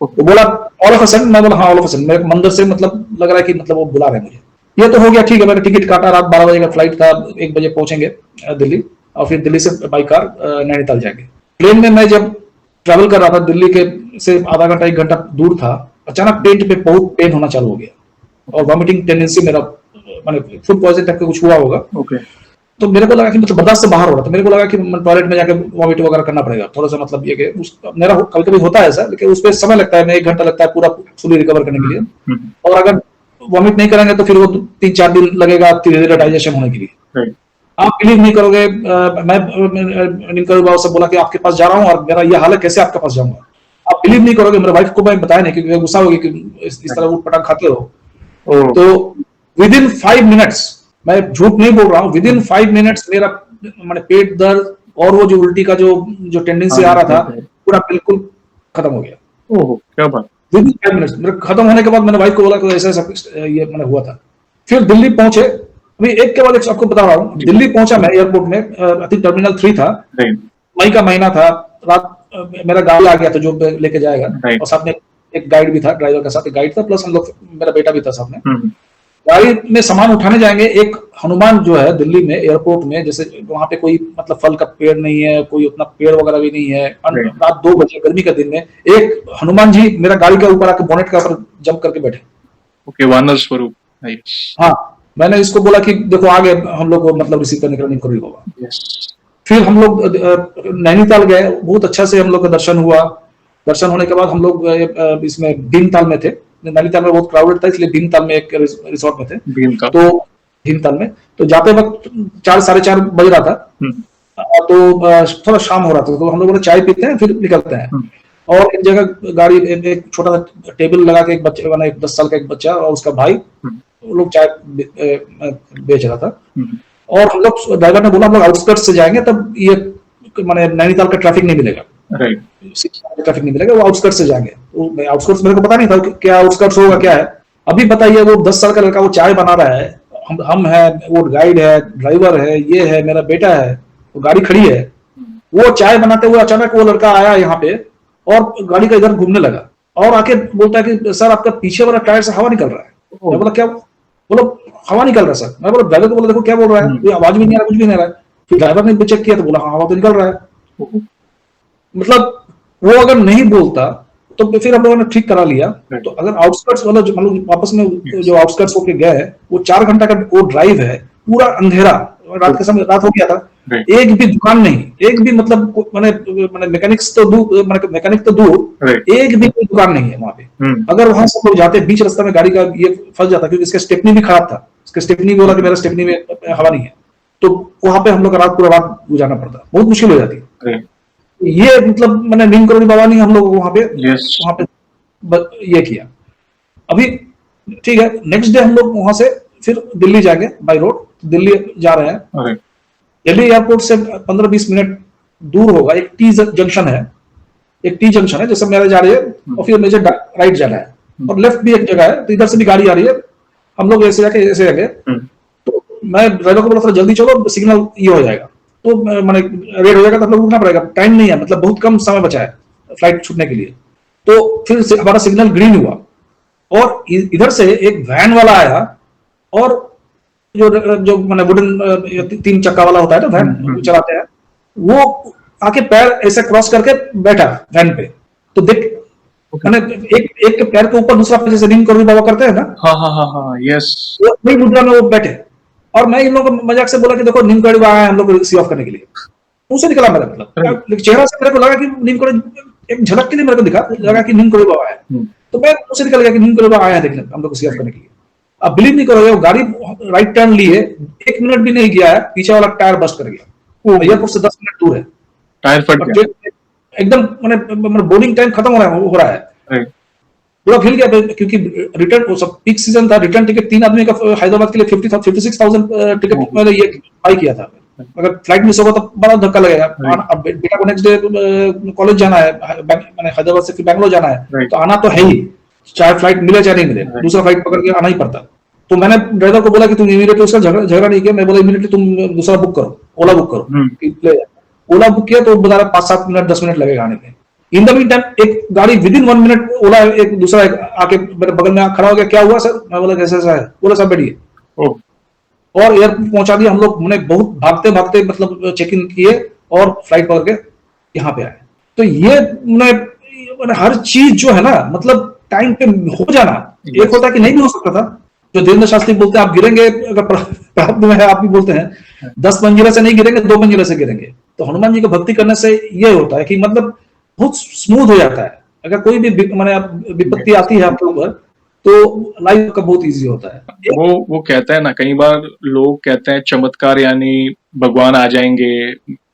तो बोला ऑल ऑफ अ सडन, मैं बोला हाँ ऑल ऑफ अ सडन, मेरे मंदिर से मतलब लग रहा है कि मतलब वो बुला रहे हैं मुझे। ये तो हो गया, ठीक है, मैंने टिकट काटा, रात 12 बजे का फ्लाइट था, 1 बजे पहुंचेंगे दिल्ली, और फिर दिल्ली से बाई कार नैनीताल जाएंगे। ट्रेन में मैं जब ट्रैवल कर रहा था, दिल्ली के से आधा घंटा 1 घंटा दूर था, अचानक पेट पे बहुत पेन होना चालू हो गया और वॉमिटिंग टेंडेंसी, मेरा मैंने फूड पॉइजन टाइप का कुछ हुआ होगा। तो मेरे को लगा कि मतलब बर्दाश्त से बाहर हो रहा था, मेरे को लगा कि टॉयलेट में जाके वॉमिट वगैरह करना पड़ेगा थोड़ा सा, मतलब ये कि मेरा कभी कभी होता है ऐसा, लेकिन उस पर समय लगता है, मैं 1 घंटा लगता है पूरा फुली रिकवर करने के लिए। और अगर वॉमिट नहीं करेंगे तो फिर वो 3-4 दिन लगेगा धीरे धीरे डाइजेशन होने के लिए। आप बिलीव नहीं करोगे, मैं नीम करोड़ी बाबा से बोला कि आपके पास जा रहा हूँ और मेरा ये हाल है, कैसे आपके पास जाऊंगा। आप बिलीव नहीं करोगे, मेरे वाइफ को मैं बताया नहीं क्योंकि गुस्सा होगी कि इस तरह उठ पटांग खाते हो। तो विद इन 5 मिनट्स, मैं झूठ नहीं बोल रहा हूँ, विद इन 5 मिनट्स मेरा मैंने पेट दर्द और वो जो उल्टी का जो टेंडेंसी आ रहा था पूरा बिल्कुल खत्म हो गया। ओह क्या बात। विद इन 5 मिनट्स मेरे खत्म होने के बाद मैंने वाइफ को बोला कि ऐसा ऐसा ये मैंने हुआ था। फिर दिल्ली पहुंचे, अभी एक के बाद एक आपको बता रहा हूँ। दिल्ली पहुंचा मैं एयरपोर्ट में, आई थिंक टर्मिनल 3 था, मई का महीना था, रात मेरा गाड़ी आ गया था जो लेके जाएगा, और साथ में एक गाइड भी था, ड्राइवर के साथ एक गाइड था, प्लस हम लोग, मेरा बेटा भी था साथ में। गाड़ी में सामान उठाने जाएंगे, एक हनुमान जो है दिल्ली में एयरपोर्ट में, जैसे वहां पे कोई मतलब फल का पेड़ नहीं है, कोई उतना पेड़ वगैरह भी नहीं है, रात 2 बजे गर्मी के दिन में एक हनुमान जी मेरा गाड़ी के ऊपर आके बोनेट के ऊपर जंप करके बैठे। ओके, वानर स्वरूप। हाँ, मैंने इसको बोला कि देखो आगे हम लोग को मतलब रिसीव करने के लिए नीम करोड़ी बाबा। फिर हम लोग नैनीताल गए, बहुत अच्छा से हम लोग का दर्शन हुआ। दर्शन होने के बाद हम लोग इसमें भीमताल में थे, नैनीताल में बहुत क्राउडेड था, इसलिए भीमताल में एक रिसोर्ट में थे। तो भीमताल में तो जाते वक्त 4-4:30 बज रहा था, तो थोड़ा शाम हो रहा था, तो हम लोग चाय पीते हैं फिर निकलते हैं। और एक जगह गाड़ी, एक छोटा सा टेबल लगा के एक बच्चे, 10 साल का एक बच्चा और उसका भाई, वो लोग चाय बेच रहा था। और हम लोग, ड्राइवर ने बोला हम लोग आउटस्कर्ट्स से जाएंगे, तब ये माने नैनीताल का ट्रैफिक नहीं मिलेगा, ट्रैफिक नहीं मिलेगा, वो आउटस्कर्ट्स से जाएंगे। आउटस्कर्ट्स मेरे को पता नहीं था क्या आउटस्कर्ट्स होगा क्या है। अभी बताइए, वो 10 साल का लड़का वो चाय बना रहा है, हम है, वो गाइड है, ड्राइवर है, ये है, मेरा बेटा है, वो गाड़ी खड़ी है, वो चाय बनाते हुए अचानक वो लड़का आया यहाँ पे और गाड़ी का इधर घूमने लगा और आके बोलता है कि सर आपका पीछे वाला टायर से हवा निकल रहा है। मैं बोला क्या? बोला हवा निकल रहा है सर। मैं बोला ड्राइवर को बोला देखो क्या बोल रहा है, कोई आवाज भी नहीं आ रहा, कुछ भी नहीं आ रहा है। फिर ड्राइवर ने चेक किया तो बोला हाँ हवा तो निकल रहा है। मतलब वो अगर नहीं बोलता तो फिर हम लोगों ने ठीक करा लिया। तो अगर आउटस्कर्ट्स वाला जो हम लोग वापस में जो आउटस्कर्ट्स होके गए, वो 4 घंटा का वो ड्राइव है, पूरा अंधेरा, रात के समय, रात हो गया था, एक भी दुकान नहीं, एक भी मतलब मैंने मैकेनिक तो दूर, एक भी कोई दुकान नहीं है वहां पे। अगर वहां से लोग जाते, बीच रास्ते में गाड़ी का ये फंस जाता, क्योंकि इसका स्टेपनी भी खराब था, इसका स्टेपनी बोला कि मेरा स्टेपनी में हवा नहीं है, तो वहां पे हम लोग पूरा रात गुजारना पड़ता, बहुत मुश्किल हो जाती। ये मतलब मैंने नीम करोड़ी बाबा ने हम लोग वहां पे ये किया। अभी ठीक है, नेक्स्ट डे हम लोग वहां से फिर दिल्ली जाएंगे बाय रोड, दिल्ली जा रहे हैं। दिल्ली एयरपोर्ट से 15-20 मिनट दूर होगा, एक टी जंक्शन है, एक टी जंक्शन है, जैसे मेरे जा रही है और फिर मुझे राइट जाना है, और लेफ्ट भी एक जगह है, तो इधर से भी गाड़ी आ रही है, हम लोग ऐसे जाके ऐसे आ गए। तो मैं ड्राइवर को बोला थोड़ा जल्दी चलो, सिग्नल ये हो जाएगा, तो मैंने रेड हो जाएगा तो हम लोग रुकना पड़ेगा, टाइम नहीं है, मतलब बहुत कम समय बचा है फ्लाइट छूटने के लिए। तो फिर से हमारा सिग्नल ग्रीन हुआ, और इधर से एक वैन वाला आया, और जो जो मैंने वुडन 3 चक्का वाला होता है ना वैन चलाते हैं, वो आके पैर ऐसे क्रॉस करके बैठा वैन पे। तो देख मैंने एक के पैर के ऊपर दूसरा पैर जैसे नीम करोली बाबा करते हैं ना, हाँ, यस। वही मुद्रा में वो बैठे, और मैं इन लोगों को मजाक से बोला कि देखो नीम करोली बाबा आए हम लोग को रिसीव ऑफ करने के लिए। मुंह से निकला मेरा, मतलब लेकिन चेहरा से मेरे को लगा कि नीम करोली, एक झलक के लिए मेरे को दिखा लगा कि नीम करोली बाबा आए, तो मैं मुंह से निकल गया कि नीम करोली बाबा आए हैं देखने हम लोग को रिसीव ऑफ करने के लिए। अब बिलीव नहीं करोगे, वो गाड़ी राइट टर्न लिए 1 मिनट भी नहीं किया है, पीछे वाला टायर बस्ट कर गया, एयरपोर्ट से 10 मिनट दूर है, टायर फट गया एकदम, मैंने बोर्डिंग टाइम खत्म हो रहा है, पूरा हिल गया, क्योंकि रिटर्न सब पीक सीजन था, रिटर्न टिकट 3 आदमी का हैदराबाद के लिए 56,000 टिकट मैंने ये बाई किया था। अगर फ्लाइट मिस होगा तो बड़ा धक्का लगेगा। अब बेटा को नेक्स्ट डे कॉलेज जाना है, मैंने हैदराबाद से फिर बैंगलोर जाना है, तो आना तो है ही, चाहे फ्लाइट मिले चाहे नहीं मिले, दूसरा फ्लाइट पकड़ के आना ही पड़ता। तो मैंने ड्राइवर को बोला कि तुम इमीडिएटली उसका झगड़ा नहीं किया, मैं बोला इमीडिएटली तुम दूसरा बुक करो, ओला बुक करो। ओला बुक किया तो बता रहा 5-7 मिनट 10 मिनट लगेगा आने में। इन द मीन टाइम एक गाड़ी विदिन 1 मिनट ओला एक दूसरा आके मेरे बगल में खड़ा हो गया, क्या हुआ सर? मैं बोला कैसे ऐसा है? बोला सब बैठिए, और एयरपोर्ट पहुंचा दिया हम लोग। मैंने बहुत भागते भागते मतलब चेक इन किए और फ्लाइट पकड़ के यहाँ पे आए। तो ये मैंने हर चीज जो है ना, मतलब टाइम पे हो जाना, एक होता है कि नहीं भी हो सकता था, जो धीरेन्द्र शास्त्री बोलते हैं आप गिरेंगे, अगर प्रारब्ध में है, आप भी बोलते हैं 10 मंजिला से नहीं गिरेंगे, 2 मंजिला से गिरेंगे। तो हनुमान जी को भक्ति करने से ये होता है कि मतलब बहुत स्मूथ हो जाता है। अगर कोई भी विपत्ति आती है आपके ऊपर तो लाइफ का बहुत इजी होता है। वो कहता है ना, कई बार लोग कहते हैं चमत्कार यानी भगवान आ जाएंगे,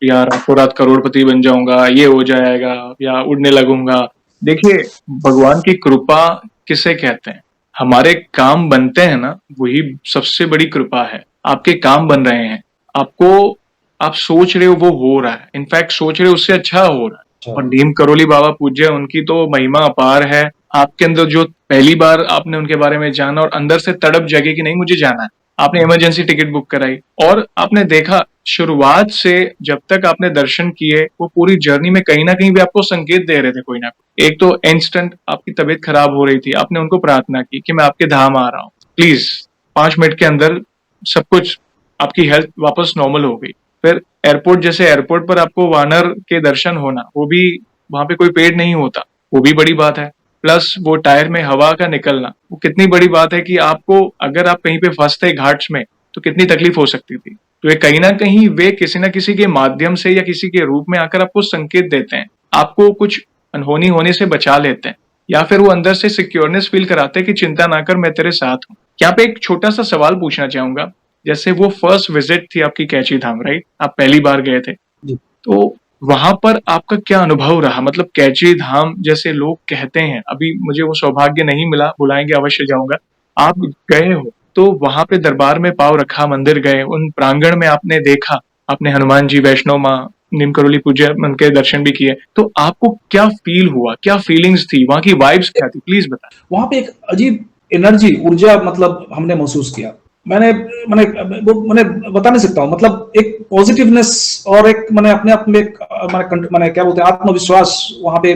या रातों रात करोड़पति बन जाऊंगा, ये हो जाएगा, या उड़ने लगूंगा। देखिए, भगवान की कृपा किसे कहते हैं? हमारे काम बनते हैं ना, वही सबसे बड़ी कृपा है। आपके काम बन रहे हैं, आप सोच रहे हो वो हो रहा है, इनफैक्ट सोच रहे हो उससे अच्छा हो रहा है। और नीम करोली बाबा पूज्य, उनकी तो महिमा अपार है। आपके अंदर जो पहली बार आपने उनके बारे में जाना और अंदर से तड़प जगे कि नहीं मुझे जाना है, आपने इमरजेंसी टिकट बुक कराई और आपने देखा शुरुआत से जब तक आपने दर्शन किए, वो पूरी जर्नी में कहीं ना कहीं भी आपको संकेत दे रहे थे कोई ना कोई। एक तो इंस्टेंट आपकी तबीयत खराब हो रही थी, आपने उनको प्रार्थना की कि मैं आपके धाम आ रहा हूँ, प्लीज 5 मिनट के अंदर सब कुछ, आपकी हेल्थ वापस नॉर्मल हो गई। फिर एयरपोर्ट, जैसे एयरपोर्ट पर आपको वानर के दर्शन होना, वो भी वहां पे कोई पेड़ नहीं होता, वो भी बड़ी बात है। प्लस वो टायर में हवा का निकलना, वो कितनी बड़ी बात है कि आपको अगर आप कहीं पे फंसते घाट्स में तो कितनी तकलीफ हो सकती थी। तो ये कहीं ना कहीं वे किसी ना किसी के माध्यम से या किसी के रूप में आकर आपको संकेत देते हैं, आपको कुछ अनहोनी होने से बचा लेते हैं, या फिर वो अंदर से सिक्योरनेस फील कराते हैं कि चिंता ना कर, मैं तेरे साथ हूँ। यहाँ पे एक छोटा सा सवाल पूछना चाहूंगा, जैसे वो फर्स्ट विजिट थी आपकी कैची धाम, राइट? आप पहली बार गए थे, तो वहां पर आपका क्या अनुभव रहा? मतलब कैची धाम जैसे लोग कहते हैं, अभी मुझे वो सौभाग्य नहीं मिला, बुलाएंगे अवश्य जाऊंगा। आप गए हो तो वहां पे दरबार में पांव रखा, मंदिर गए, उन प्रांगण में आपने देखा, आपने हनुमान जी, वैष्णो माँ, नीम करोली पूज्य मन के दर्शन भी किए, तो आपको क्या फील हुआ, क्या फीलिंग्स थी, वहां की वाइब्स क्या थी? प्लीज बताएं। वहां पे एक अजीब एनर्जी, ऊर्जा मतलब हमने महसूस किया। मैंने बता नहीं सकता हूँ, मतलब एक पॉजिटिवनेस और एक मैंने अपने आप में मैंने क्या बोलते हैं आत्मविश्वास वहां पे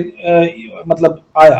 मतलब आया।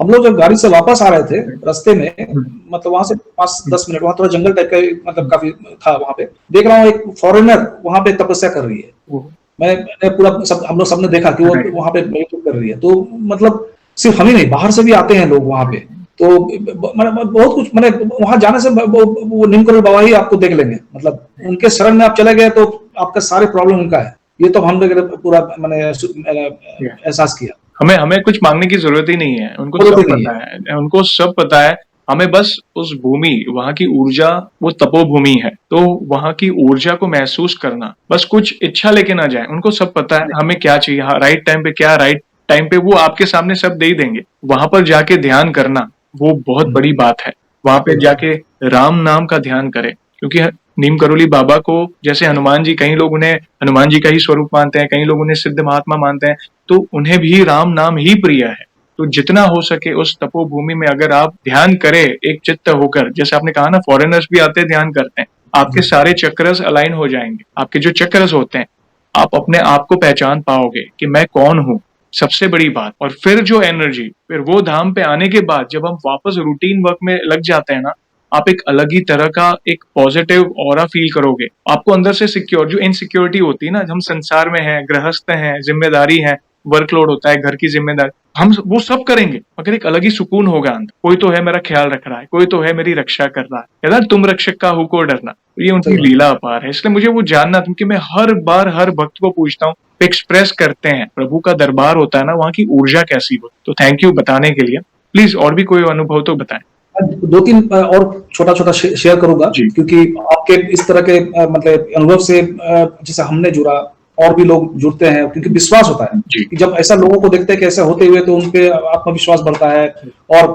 हम लोग जब गाड़ी से वापस आ रहे थे, रास्ते में मतलब वहां से 5-10 मिनट, वहां थोड़ा जंगल टाइप का मतलब काफी था, वहां पे देख रहा हूँ एक फॉरेनर वहां पे तपस्या कर रही है। मैंने पूरा हम लोग सबने देखा कि वो वहां पे मेडिटेट कर रही है। तो मतलब सिर्फ हम ही नहीं, बाहर से भी आते हैं लोग वहां पे। तो बहुत कुछ, मैंने वहां जाने से वो नीम करोली बाबा ही आपको देख लेंगे, मतलब उनके शरण में आप चले गए तो आपका सारे प्रॉब्लम उनका है। ये तो हम लोग पूरा मैंने एहसास किया। हमें कुछ मांगने की जरूरत ही नहीं है, उनको सब पता है, उनको सब पता है। हमें बस उस भूमि, वहां की ऊर्जा, वो तपोभूमि है, तो वहां की ऊर्जा को महसूस करना, बस कुछ इच्छा लेके ना जाए, उनको सब पता है हमें क्या चाहिए, राइट टाइम पे क्या, राइट टाइम पे वो आपके सामने सब दे ही देंगे। वहां पर जाके ध्यान करना वो बहुत बड़ी बात है। वहां पे जाके राम नाम का ध्यान करें, क्योंकि नीम करोली बाबा को जैसे हनुमान जी, कई लोग उन्हें हनुमान जी का ही स्वरूप मानते हैं, कई लोग उन्हें सिद्ध महात्मा मानते हैं, तो उन्हें भी राम नाम ही प्रिय है। तो जितना हो सके उस तपोभूमि में अगर आप ध्यान करें एक चित्त होकर, जैसे आपने कहा ना फॉरेनर्स भी आते ध्यान करते हैं, आपके सारे चक्रस अलाइन हो जाएंगे। आपके जो चक्रस होते हैं, आप अपने आप को पहचान पाओगे कि मैं कौन हूँ, सबसे बड़ी बात। और फिर जो एनर्जी, फिर वो धाम पे आने के बाद जब हम वापस रूटीन वर्क में लग जाते हैं ना, आप एक अलग ही तरह का एक पॉजिटिव ऑरा फील करोगे। आपको अंदर से सिक्योर, जो इनसिक्योरिटी होती है ना, हम संसार में हैं, गृहस्थ हैं, जिम्मेदारी है, वर्कलोड होता है, घर की जिम्मेदारी, हम वो सब करेंगे मगर एक अलग ही सुकून होगा अंदर। कोई तो है मेरा ख्याल रख रहा है, कोई तो है मेरी रक्षा कर रहा है। कहता है तुम रक्षक का हो को डरना। तो ये उनकी लीला अपार है। इसलिए मुझे वो जानना था, क्योंकि मैं हर बार हर भक्त को पूछता हूँ, एक्सप्रेस करते हैं, प्रभु का दरबार होता है ना, वहाँ की ऊर्जा कैसी हो। तो थैंक यू बताने के लिए। प्लीज और भी कोई अनुभव तो बताएं। दो तीन और छोटा छोटा शेयर करूंगा, क्योंकि आपके इस तरह के मतलब अनुभव से जैसे हमने जुड़ा, और भी लोग जुड़ते हैं, क्योंकि विश्वास होता है कि जब ऐसा लोगों को देखते हैं कि ऐसा होते हुए, तो उनपे आत्मविश्वास बढ़ता है और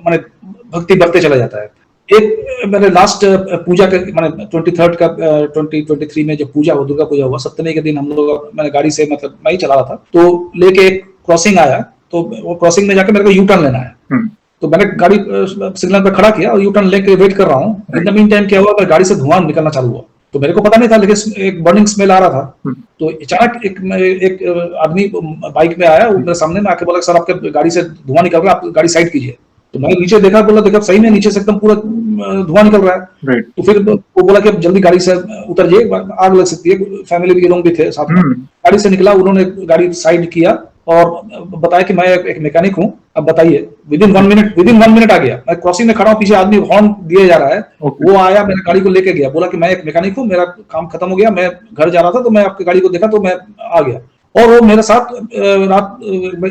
माने भक्ति बढ़ते चला जाता है। एक मैंने लास्ट पूजा के माने 23 का 2023 में जो पूजा हुआ, दुर्गा पूजा हुआ, सप्तमी के दिन हम लोग, मैंने गाड़ी से, मतलब मैं ही चला रहा था, तो लेके एक क्रॉसिंग आया, तो वो क्रॉसिंग में जाके मेरे को यू टर्न लेना है। तो मैंने गाड़ी सिग्नल पे खड़ा किया और यू टर्न लेके वेट कर रहा हूँ। इन द मीन टाइम क्या हुआ, गाड़ी से धुआं निकलना चालू हुआ। तो मेरे को पता नहीं था, लेकिन एक बर्निंग स्मेल आ रहा था। तो अचानक एक आदमी बाइक में आया, मेरे सामने में आके बोला, सर आपके गाड़ी से धुआं निकल रहा है, आप गाड़ी साइड कीजिए। तो मैंने नीचे देखा, बोला देखा सही में नीचे से एकदम पूरा धुआं निकल रहा है। तो फिर वो बोला कि अब जल्दी गाड़ी से उतर जाइए, आग लग सकती है। फैमिली के लोग भी थे साथ में। गाड़ी से निकला, उन्होंने गाड़ी साइड किया और बताया कि मैं एक मैकेनिक हूँ, अब बताइए। विदिन वन मिनट आ गया। मैं क्रॉसिंग में खड़ा हूँ, पीछे आदमी हॉर्न दिए जा रहा है। वो आया, मेरे गाड़ी को लेके गया, बोला कि मैं एक मैकेनिक हूँ, मेरा काम खत्म हो गया, मैं घर जा रहा था, तो मैं आपकी गाड़ी को देखा तो मैं आ गया। और वो मेरे साथ रात,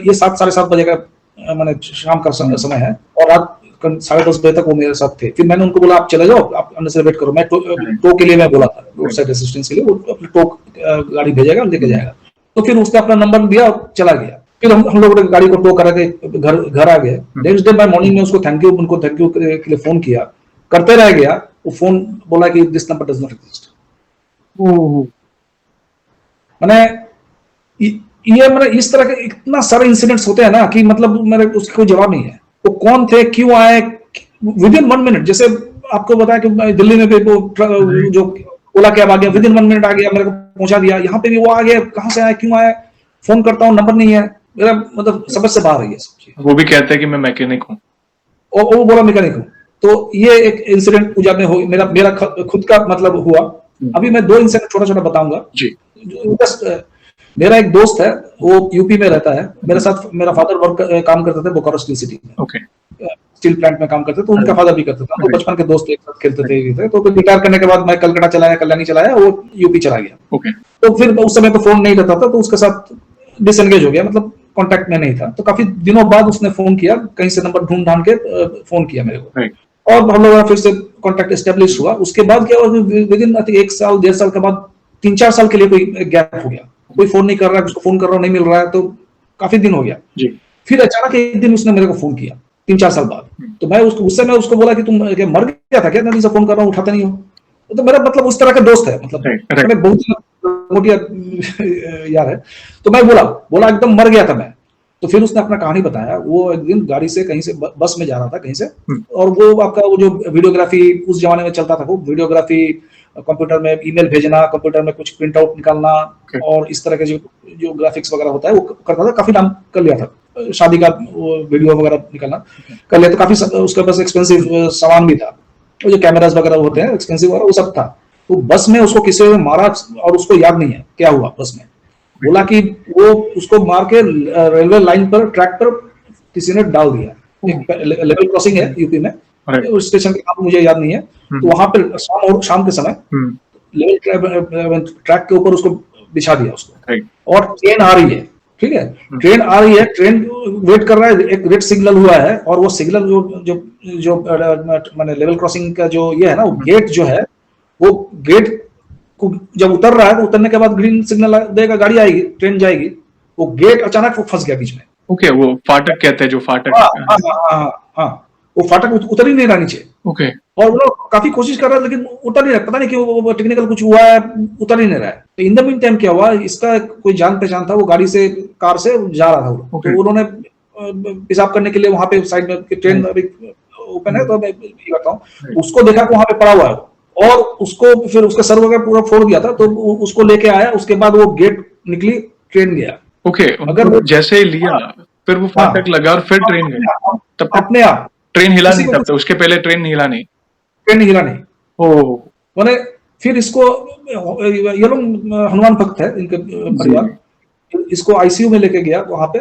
ये 7 साढ़े 7 बजे का मैंने शाम का समय है, और रात 10:30 बजे तक वो मेरे साथ थे। फिर मैंने उनको बोला आप चले जाओ, आप अंदर से वेट करो। मैं टो के लिए मैं बोला था, रोड साइड असिस्टेंस के लिए, वो अपनी टो गाड़ी भेजेगा, लेके जाएगा। तो फिर उसने अपना नंबर दिया और चला गया। फिर हम लोग गाड़ी को टो करा के घर आ गए। नेक्स्ट डे मैं मॉर्निंग में उसको थैंक यू के लिए फोन किया, करते रह गया। वो फोन बोला कि this number does not exist. मैंने ये मेरे इस तरह के इतना सारे इंसिडेंट्स होते हैं ना, कि मतलब मेरे उसका कोई जवाब नहीं है। वो कौन थे, क्यों आए, विदिन 1 मिनट। जैसे आपको बताया कि दिल्ली में भी वो जो ओला कैब आ गया, विदिन 1 मिनट आ गया, मेरे को पहुंचा दिया। यहाँ पे भी वो आ गया, कहाँ से आया, क्यों आया, फोन करता हूँ, नंबर नहीं है मेरा, मतलब समझ से बाहर है ये सब चीज। वो भी कहते हैं कि मैं मैकेनिक हूँ, और वो बोला मैकेनिक हूँ। तो ये एक इंसिडेंट पूजा में हो, मेरा खुद का मतलब हुआ। अभी मैं 2 इंसिडेंट छोटा छोटा बताऊंगा जी। मेरा एक दोस्त है, वो यूपी में रहता है, मेरे साथ मेरा फादर काम करते थे बोकारो स्टील सिटी में, स्टील प्लांट में काम करते थे। तो उनका फादर भी करता था, तो बचपन के दोस्त एक साथ खेलते थे। तो रिटायर करने के बाद मैं कलकत्ता चलाया, कल्याणी चलाया, वो यूपी चला गया। तो फिर उस समय तो फोन नहीं रहता था, तो उसके साथ डिसएंगेज हो गया, मतलब कांटेक्ट में नहीं था। तो काफी दिनों बाद उसने फोन किया, कहीं से नंबर ढूंढ के फोन किया मेरे को, और हम लोगों का फिर से कांटेक्ट एस्टेब्लिश हुआ। उसके बाद क्या हुआ, विदिन 1 साल 1.5 साल के बाद 3-4 साल के लिए कोई गैप हो गया, कोई फोन नहीं कर रहा है, उसको फोन कर रहा हूं नहीं मिल रहा है, तो काफी दिन हो गया जी। फिर अचानक एक दिन उसने मेरे को फोन किया 3-4 साल बाद। तो मैं उसको बोला कि तुम मर गया था क्या, नहीं से फोन कर रहा हूँ, उठाते नहीं हो। तो मेरा मतलब उस तरह का दोस्त है, मतलब बहुत मोटिया यार है। तो मैं बोला एकदम मर गया था मैं। तो फिर उसने अपना कहानी बताया। वो एक दिन गाड़ी से कहीं से बस में जा रहा था कहीं से, और वो आपका वो जो वीडियोग्राफी उस जमाने में चलता था, वो वीडियोग्राफी, कंप्यूटर में ईमेल भेजना, कंप्यूटर में कुछ प्रिंट आउट निकालना, और इस तरह के जो ग्राफिक्स वगैरह होता है वो करता था। काफी नाम कर लिया था, शादी का वीडियो वगैरह निकालना कर लिया। तो काफी उसके पास एक्सपेंसिव सामान भी था, वो जो कैमरास वगैरह होते हैं एक्सपेंसिव वगैरह, वो सब था। तो बस में उसको किसी ने मारा, और उसको याद नहीं है क्या हुआ बस में। बोला कि वो उसको मार के रेलवे लाइन पर, ट्रैक पर किसी ने डाल दिया। एक लेवल क्रॉसिंग है यूपी में, उस स्टेशन का नाम मुझे याद नहीं है। तो वहां पर शाम के समय लेवल ट्रैक के ऊपर उसको बिछा दिया उसको, और ट्रेन आ रही है, ठीक है, ट्रेन आ रही है, ट्रेन वेट कर रहा है, एक रेड सिग्नल हुआ है, और वो सिग्नल जो मैंने लेवल क्रॉसिंग का जो ये है ना, वो गेट जो है, वो गेट को जब उतर रहा है, तो उतरने के बाद ग्रीन सिग्नल देगा, गाड़ी आएगी, ट्रेन जाएगी। वो गेट अचानक वो फंस गया बीच में। ओके, वो फाटक कहते हैं, जो फाटक। हाँ। वो फाटक उतर ही नहीं रहा नीचे, ओके और वो लोग काफी कोशिश कर रहे हैं लेकिन उतर नहीं रहा, पता नहीं क्यों, वो टेक्निकल कुछ हुआ है, उतर ही नहीं रहा है। तो इन द मीन टाइम क्या हुआ, इसका कोई जान पहचान था, वो गाड़ी से, कार से जा रहा था वो, Okay. तो उन्होंने पेशाब करने के लिए वहां पे साइड में, ट्रेन अभी ओपन है तो मैं ये करता हूँ, उसको देखा कि वहां पे पड़ा हुआ है, और उसको फिर उसका सर वगैरह पूरा फोड़ दिया था, तो उसको लेके आया, उसके बाद वो गेट निकली, ट्रेन गया। ओके, अगर वो जैसे ही लिया फिर वो फाटक लगा और फिर ट्रेन गई, तब तक अपने आप ट्रेन हिला किसी नहीं, को तब तक उसके पहले ट्रेन हिला नहीं। ट्रेन हिला नहीं। ओ मैंने फिर इसको, ये लोग हनुमान भक्त है इनके परिवार, इसको आईसीयू में लेके गया वहां पे,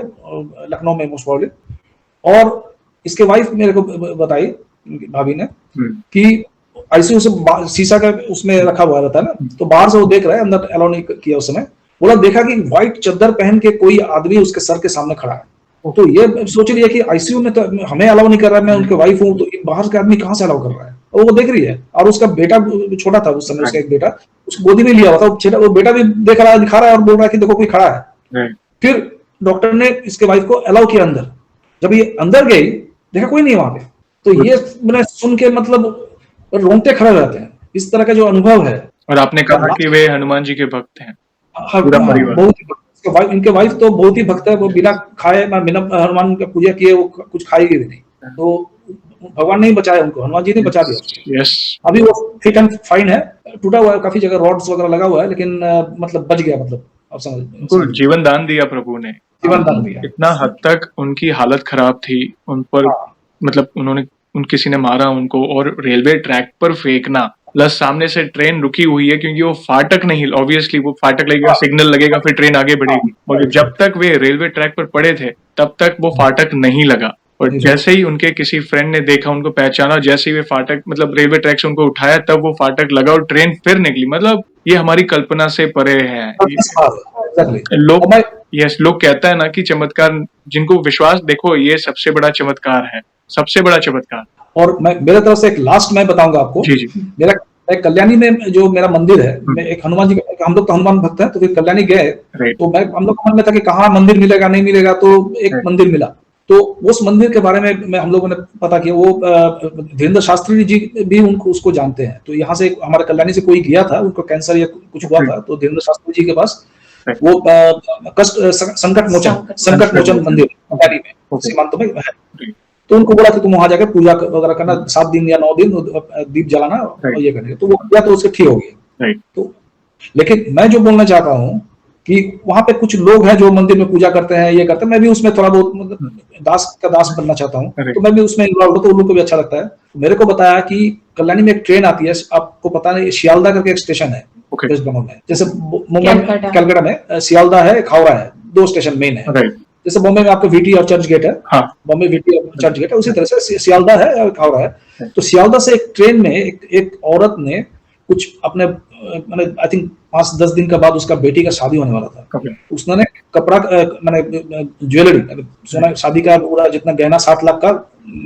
लखनऊ में मोस्ट प्रॉब्ली, और इसके वाइफ मेरे को बताई, भाभी ने, कि आईसीयू से शीशा का उसमें रखा हुआ रहता है ना, तो बाहर से वो देख रहा है, अंदर अलाउ नहीं किया उस समय, बोला देखा कि व्हाइट चादर पहन के कोई आदमी उसके सर के सामने खड़ा है। तो ये सोच रही है कि आईसीयू में तो हमें अलाउ नहीं कर रहा है, मैं उनके वाइफ हूँ, तो बाहर के आदमी कहाँ से अलाउ कर रहा है, और वो देख रही है, और उसका बेटा छोटा था उस समय, उसका एक बेटा उसको गोदी में लिया हुआ था, वो बेटा भी देख रहा है, दिखा रहा है, और बोल रहा है कि देखो कोई खड़ा है। फिर डॉक्टर ने इसके वाइफ को अलाउ किया अंदर, जब ये अंदर गई, देखा कोई नहीं वहां पे, तो ये मैंने सुन के मतलब रोंगटे खड़े रहते हैं, इस तरह का जो अनुभव है। और आपने कहा कि वे हनुमान जी के भक्त हैं, पूरा परिवार बहुत ही भक्त, इनके वाइफ तो बहुत ही भक्त है, वो बिना खाए, बिना हनुमान का पूजा किए वो कुछ खाएगी भी नहीं, तो भगवान ने ही बचाया उनको, हनुमान जी ने बचा दिया। यस, अभी वो फिट एंड फाइन है, टूटा हुआ है, काफी जगह रॉड्स वगैरह लगा हुआ है, लेकिन मतलब बच गया, मतलब आप समझ, जीवन दान दिया प्रभु ने, जीवन दान दिया। इतना हद तक उनकी हालत खराब थी, उन पर मतलब उन्होंने, किसी ने मारा उनको, और रेलवे ट्रैक पर फेंकना, प्लस सामने से ट्रेन रुकी हुई है क्योंकि वो फाटक नहीं, ऑब्वियसली वो फाटक लगेगा, सिग्नल लगेगा, फिर ट्रेन आगे बढ़ेगी, और जब तक वे रेलवे ट्रैक पर पड़े थे तब तक वो फाटक नहीं लगा, और जैसे ही उनके किसी फ्रेंड ने देखा, उनको पहचाना, जैसे ही वे फाटक मतलब रेलवे ट्रैक से उनको उठाया, तब वो फाटक लगा और ट्रेन फिर निकली। मतलब ये हमारी कल्पना से परे है। लोग, यस, लोग कहता है ना कि चमत्कार, जिनको विश्वास, देखो ये सबसे बड़ा चमत्कार है, सबसे बड़ा चमत्कार। और मैं मेरे तरफ से एक लास्ट मैं बताऊंगा आपको, जी जी, मेरा कल्याणी में जो मेरा मंदिर है, मैं एक हनुमान जी, हम लोग तो हनुमान भक्त हैं, तो फिर कल्याणी गए, तो मैं, हम लोग मन में था कि कहाँ मंदिर मिलेगा, नहीं मिलेगा, तो एक मंदिर मिला, तो उस मंदिर के बारे में हम लोगों ने पता किया, वो धीरेन्द्र शास्त्री जी भी उनको उसको जानते हैं, तो यहाँ से हमारे कल्याणी से कोई गया था, उनको कैंसर या कुछ हुआ था, तो धीरेन्द्र शास्त्री जी के पास वो कष्ट संकट मोचन मंदिर कल्याणी में, सीमांत में है, तो उनको बोला कि तुम वहां जाकर पूजा वगैरह करना, 7 दिन या 9 दिन दीप जलाना और ये करने, तो वो किया, तो उसके ठीक हो गया। तो लेकिन मैं जो बोलना चाहता हूँ कि वहां पे कुछ लोग हैं जो मंदिर में पूजा करते हैं, ये करते हैं, मैं भी उसमें थोड़ा बहुत दास का दास बनना चाहता हूँ, तो मैं भी उसमें इन्वॉल्व हूँ, तो उन लोग को भी अच्छा लगता है। मेरे को बताया कि कल्याणी में एक ट्रेन आती है, आपको पता नहीं, शियालदा करके एक स्टेशन है वेस्ट बंगाल में, जैसे मुंबई कलकत्ता में सियालदा है, खावड़ा है, 2 स्टेशन मेन है, जैसे बॉम्बे में आपका वीटी और चर्च गेट है, बॉम्बे वीटी और चर्च गेट है, उसी तरह से सियालदा है और खावड़ा है। तो सियालदा से एक ट्रेन में एक औरत ने कुछ अपने, मैंने आई थिंक 5-10 दिन के बाद उसका बेटी का शादी होने वाला था, उसने कपड़ा, मैंने ज्वेलरी, सोना, शादी का पूरा जितना गहना 7 लाख का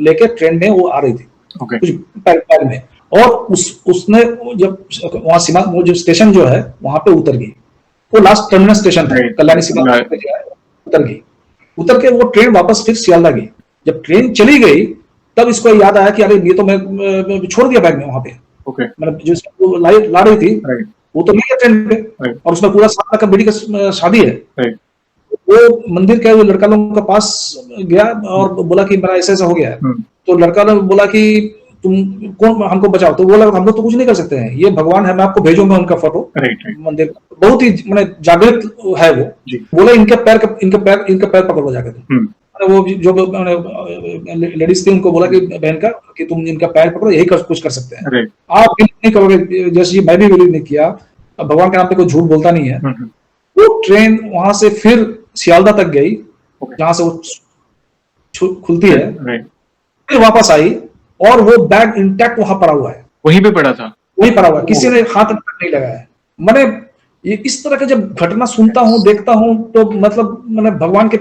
लेके ट्रेन में वो आ रही थी, कुछ पैर में, और उसने जब वहां सीमा, वो जो स्टेशन जो है वहां पे उतर गई, वो लास्ट टर्मिनल स्टेशन था कल्याणी सीमा, उतर गई, उतर के वो ट्रेन वापस फिर सियालदा गई। जब ट्रेन चली गई तब इसको याद आया कि अरे ये तो मैं छोड़ दिया बैग में वहां पे, मतलब जो ला रही थी वो तो नहीं है ट्रेन पे, और उसमें पूरा 7 लाख का बेटी का शादी है। वो मंदिर के लड़का लोगों के पास गया और बोला कि मेरा ऐसा हो गया है, तो लड़का लोग बोला कि तुम कौन, हमको बचाओ, तो बोला हम लोग तो कुछ नहीं कर सकते हैं, ये भगवान है, मैं आपको भेजूंगा उनका फोटो, मंदिर बहुत ही मैंने जागृत है वो, बोला इनके पैर पकड़ो जाकर, वो जो लेडीज थी उनको बोला कि बहन का कि तुम इनका पैर पकड़ो, यही कुछ कर सकते हैं, आप बिलीव नहीं करोगे, जैसे मैं भी बिलीव नहीं किया, भगवान के नाम पे कोई झूठ बोलता नहीं है। वो ट्रेन वहां से फिर सियालदा तक गई, जहां से वो खुलती है, फिर वापस आई, और वो बैग इंटैक्ट वहां पड़ा हुआ है, वहीं पे पड़ा था, वहीं पड़ा हुआ है, किसी ने हाथ नहीं लगाया है। मैंने ये इस तरह के जब घटना सुनता हूँ, देखता हूँ, तो मतलब मैंने भगवान के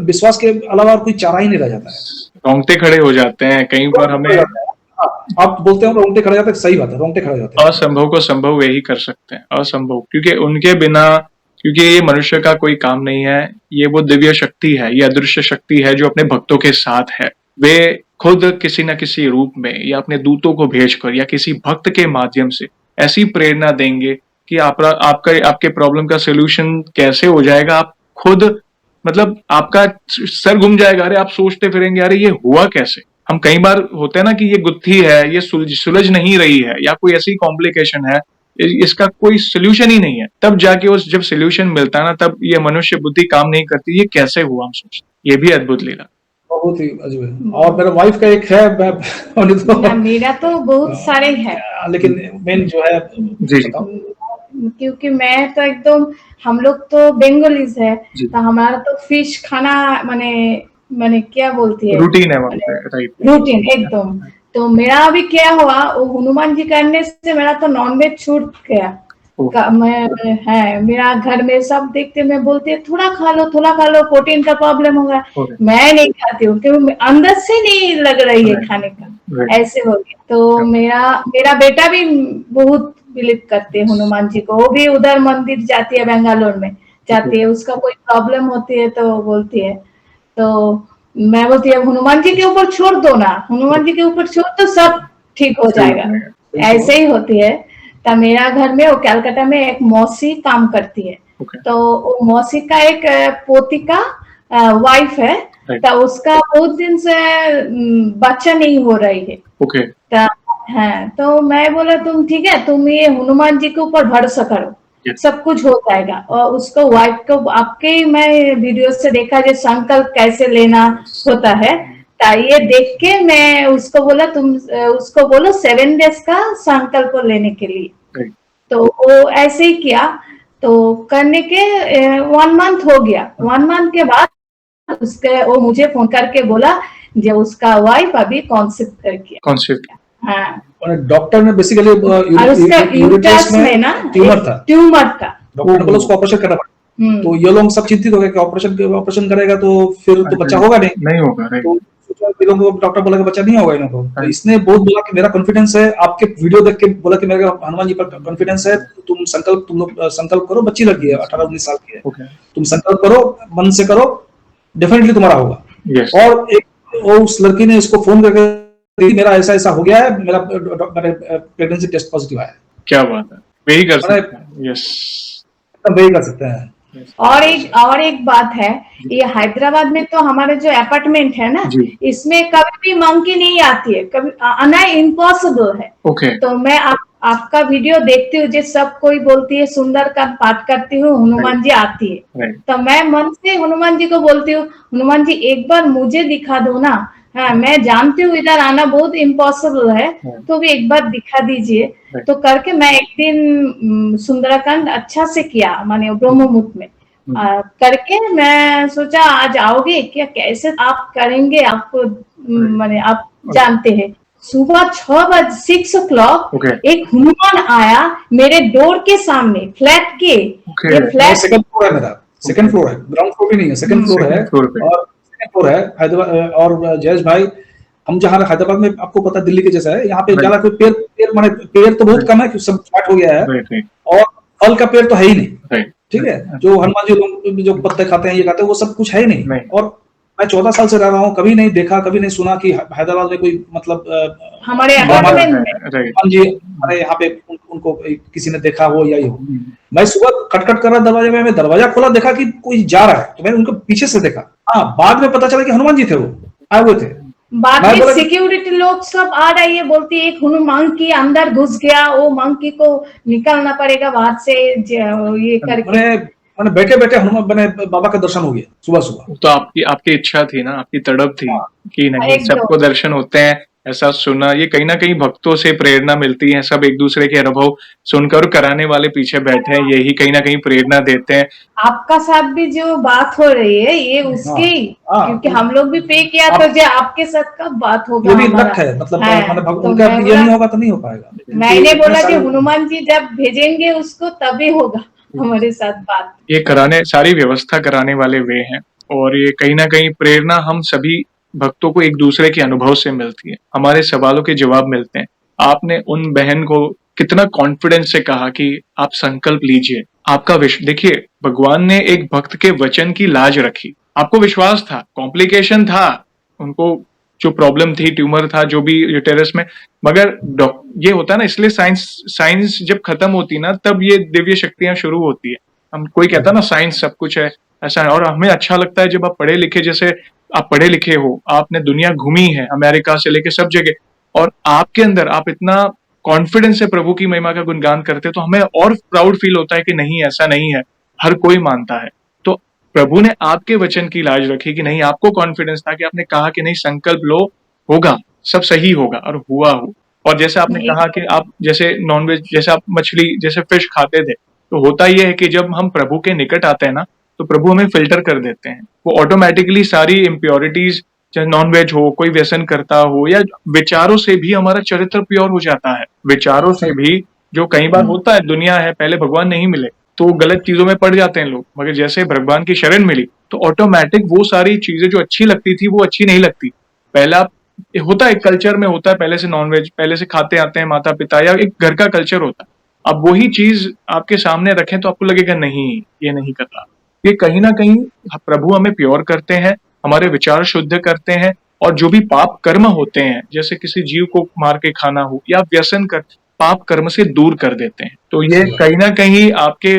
विश्वास के अलावा और कोई चारा ही नहीं रह जाता है, रोंगटे खड़े हो जाते हैं कई बार हमें, आप बोलते हो रोंगटे खड़े जाते हैं, सही बात है, रोंगटे खड़े जाते हैं। असंभव को संभव यही कर सकते हैं, असंभव, क्योंकि उनके बिना, क्योंकि ये मनुष्य का कोई काम नहीं है, ये वो दिव्य शक्ति है, ये अदृश्य शक्ति है जो अपने भक्तों के साथ है। वे खुद किसी न किसी रूप में या अपने दूतों को भेजकर या किसी भक्त के माध्यम से ऐसी प्रेरणा देंगे कि आपके प्रॉब्लम का सोल्यूशन कैसे हो जाएगा, आप खुद मतलब आपका सर घूम जाएगा। अरे आप सोचते फिरेंगे अरे ये हुआ कैसे। हम कई बार होते हैं ना कि ये गुत्थी है, ये सुलझ नहीं रही है या कोई ऐसी कॉम्प्लिकेशन है, इसका कोई सोल्यूशन ही नहीं है। तब जाके उस जब सोल्यूशन मिलता है ना, तब ये मनुष्य बुद्धि काम नहीं करती, ये कैसे हुआ हम सोचते। ये भी अद्भुत लीला। बहुत ही अजीब है। और मेरा वाइफ का एक है, मेरा तो बहुत सारे है, लेकिन मेन जो है जी जी बताओ। क्योंकि मैं तो एकदम, हम लोग तो बंगालीज है, जी। तो हमारा तो फिश खाना माने माने क्या बोलती है, रूटीन है वहाँ पे, राइट। रूटीन एकदम। तो मेरा अभी क्या हुआ, वो हनुमान जी करने से मेरा तो नॉनवेज छूट गया। मैं मेरा घर में सब देखते, मैं बोलती है थोड़ा खा लो, प्रोटीन का प्रॉब्लम होगा। मैं नहीं खाती हूँ क्योंकि अंदर से नहीं लग रही है खाने का, ऐसे हो गया। तो मेरा बेटा भी बहुत बिलीव करते हैं हनुमान जी को, वो भी उधर मंदिर जाती है, बेंगलोर में जाती है, उसका कोई प्रॉब्लम होती है तो बोलती है। तो मैं बोलती है हनुमान जी के ऊपर छोड़ दो ना, हनुमान जी के ऊपर छोड़ तो सब ठीक हो जाएगा। ऐसे ही होती है। तो मेरा घर में, वो कलकत्ता में एक मौसी काम करती है, तो वो मौसी का एक पोती का वाइफ है, तो उसका बहुत दिन से बच्चा नहीं हो रही है। तो मैं बोला तुम ठीक है, तुम ये हनुमान जी के ऊपर भरोसा करो, सब कुछ हो जाएगा। और उसको वाइफ को आपके मैं वीडियो से देखा जो संकल्प कैसे लेना होता है, तो ये देख के मैं उसको बोला तुम उसको बोलो 7 डेज का संकल्प लेने के लिए। तो वो ऐसे ही किया, तो करने के 1 मंथ हो गया। 1 मंथ के बाद उसके वो मुझे फोन करके बोला जो उसका वाइफ अभी कॉन्सेप्ट कर किया। हाँ, डॉक्टर ने बेसिकली यूट्रस में ना ट्यूमर था, डॉक्टर ने बोला उसको ऑपरेशन करना पड़ा। तो ये लोग सब चिंतित हो गए कि ऑपरेशन करेगा तो फिर तो बच्चा होगा नहीं होगा। तो डॉक्टर बोला कि बच्चा नहीं होगा इनको। तो इसने बहुत बोला कि मेरा कॉन्फिडेंस है, आपके वीडियो देख के बोला कि मेरा हनुमान जी पर कॉन्फिडेंस है, तुम लोग संकल्प करो, बच्ची लगी है 18-19 साल की है, तुम संकल्प करो, मन से करो, डेफिनेटली तुम्हारा होगा। और एक उस लड़की ने इसको फोन करके मेरा ऐसा हो गया है, मेरा प्रेगनेंसी टेस्ट पॉजिटिव आया है। क्या बात है, वही कर सकते हैं। यस, वही कर सकते हैं। और एक बात है, ये हैदराबाद में तो हमारे जो अपार्टमेंट है ना, इसमें कभी भी मंकी नहीं आती है, कभी आना इम्पॉसिबल है। तो मैं आपका वीडियो देखती हूँ, जो सब कोई बोलती है सुंदरकांड पाठ करती हूँ, हनुमान जी आती है, तो मैं मन से हनुमान जी को बोलती हूँ, हनुमान जी एक बार मुझे दिखा दो ना। हाँ, मैं जानती हूँ इधर आना बहुत इम्पॉसिबल है, तो भी एक बार दिखा दीजिए। तो करके मैं एक दिन सुंदरकांड अच्छा से किया, माने ब्रह्म मुहूर्त में करके मैं सोचा आज आओगे क्या, कैसे आप करेंगे, आपको माने आप जानते हैं। सुबह 6 o'clock एक हनुमान आया मेरे डोर के सामने, फ्लैट के। ये फ्लैट सेकंड फ्लोर है मेरा, सेकंड फ्लोर है, ग्राउंड फ्लोर भी नहीं है, सेकंड फ्लोर है। और सेकंड फ्लोर है हैदराबाद। और जयेश भाई, हम जहाँ हैदराबाद में, आपको पता दिल्ली के जैसा है, यहाँ पे ज्यादा कोई पेड़ माने पेड़ तो बहुत कम है, क्योंकि सब फ्लैट हो गया है, और फल का पेड़ तो है ही नहीं। ठीक है, जो हनुमान जी लोग जो पत्ते खाते हैं, ये खाते हैं, वो सब कुछ है ही नहीं। और मैं 14 साल से रह रहा हूँ, कभी नहीं देखा, कभी नहीं सुना कि हैदराबाद में कोई मतलब हमारे अपार्टमेंट में हनुमान जी हमारे यहाँ पे उनको किसी ने देखा हो या ये हो। मैं सुबह खटखट कर रहा दरवाजे में, मैं दरवाजा खोला, देखा कि कोई जा रहा है, तो मैंने उनको पीछे से देखा। हाँ, बाद में पता चला कि हनुमान जी थे, वो आए हुए थे। बाद में सिक्योरिटी लोग सब आ रही है, बोलती है एक हनुमान की अंदर घुस गया, वो मंकी को निकालना पड़ेगा बाहर से, ये करके मैंने बैठे बैठे हनुमान बने बाबा का दर्शन हो गया सुबह सुबह। तो आपकी इच्छा थी ना, आपकी तड़प थी कि नहीं सबको दर्शन होते हैं, ऐसा सुना। ये कहीं ना कहीं भक्तों से प्रेरणा मिलती है, सब एक दूसरे के अनुभव सुनकर कराने वाले पीछे बैठे हैं, यही कहीं ना कहीं प्रेरणा देते हैं। आपका साथ भी जो बात हो रही है ये उसकी, क्योंकि हम लोग भी पे किया, तो जो आपके साथ कब बात होगा, ये भी लक है, मतलब उनका ये नहीं होगा तो नहीं हो पाएगा। मैंने बोला कि हनुमान जी जब भेजेंगे उसको तभी होगा हमारे साथ बात। ये कराने, सारी व्यवस्था कराने वाले वे हैं, और ये कहीं ना कहीं प्रेरणा हम सभी भक्तों को एक दूसरे के अनुभव से मिलती है, हमारे सवालों के जवाब मिलते हैं। आपने उन बहन को कितना कॉन्फिडेंस से कहा कि आप संकल्प लीजिए, आपका देखिए भगवान ने एक भक्त के वचन की लाज रखी, आपको विश्वास था, कॉम्प्लिकेशन था, उनको जो प्रॉब्लम थी, ट्यूमर था, जो भी यूटेरस में, मगर ये होता है ना, इसलिए साइंस जब खत्म होती ना तब ये दिव्य शक्तियां शुरू होती है। हम कोई कहता है ना साइंस सब कुछ है, ऐसा है। और हमें अच्छा लगता है जब आप पढ़े लिखे, जैसे आप पढ़े लिखे हो, आपने दुनिया घूमी है, अमेरिका से लेके सब जगह, और आपके अंदर आप इतना कॉन्फिडेंस से प्रभु की महिमा का गुणगान करते, तो हमें और प्राउड फील होता है कि नहीं, ऐसा नहीं है, हर कोई मानता है। तो प्रभु ने आपके वचन की लाज रखी कि नहीं, आपको कॉन्फिडेंस था कि आपने कहा कि नहीं, संकल्प लो, होगा, सब सही होगा, और हुआ हो। और जैसे आपने कहा कि आप जैसे नॉनवेज, जैसे आप मछली, जैसे फिश खाते थे, तो होता यह है कि जब हम प्रभु के निकट आते हैं ना, तो प्रभु हमें फिल्टर कर देते हैं। वो ऑटोमेटिकली सारी इम्प्योरिटीज, चाहे नॉनवेज हो, कोई व्यसन करता हो, या विचारों से भी हमारा चरित्र प्योर हो जाता है। विचारों से भी, जो कई बार होता है, दुनिया है, पहले भगवान नहीं मिले तो गलत चीजों में पड़ जाते हैं लोग, मगर जैसे भगवान की शरण मिली तो ऑटोमेटिक वो सारी चीजें जो अच्छी लगती थी वो अच्छी नहीं लगती। पहला होता है, कल्चर में होता है, पहले से नॉनवेज पहले से खाते आते हैं माता पिता, या एक घर का कल्चर होता है। अब वही चीज आपके सामने रखें तो आपको लगेगा नहीं, ये नहीं कर रहा। ये कहीं ना कहीं प्रभु हमें प्योर करते हैं, हमारे विचार शुद्ध करते हैं, और जो भी पाप कर्म होते हैं, जैसे किसी जीव को मार के खाना हो या व्यसन कर, पाप कर्म से दूर कर देते हैं। तो ये कहीं ना कहीं आपके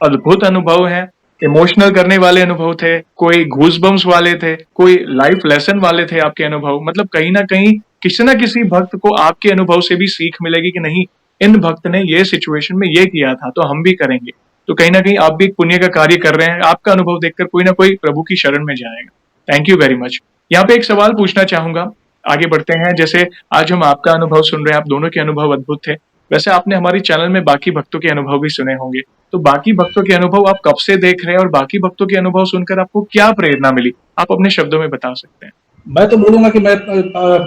अद्भुत अनुभव हैं, इमोशनल करने वाले अनुभव थे, कोई घूस बम्स वाले थे, कोई लाइफ लेसन वाले थे आपके अनुभव। मतलब कहीं ना कहीं किसी ना किसी भक्त को आपके अनुभव से भी सीख मिलेगी कि नहीं, इन भक्त ने ये सिचुएशन में ये किया था तो हम भी करेंगे। तो कहीं ना कहीं आप भी एक पुण्य का कार्य कर रहे हैं, आपका अनुभव देखकर कोई ना कोई प्रभु की शरण में जाएगा। Thank you very much. यहाँ पे एक सवाल पूछना चाहूंगा, आगे बढ़ते हैं। जैसे आज हम आपका अनुभव सुन रहे हैं, आप दोनों के अनुभव अद्भुत थे, वैसे आपने हमारी चैनल में बाकी भक्तों के अनुभव भी सुने होंगे, तो बाकी भक्तों के अनुभव आप कब से देख रहे हैं, और बाकी भक्तों के अनुभव सुनकर आपको क्या प्रेरणा मिली, आप अपने शब्दों में बता सकते हैं? मैं तो बोलूंगा कि मैं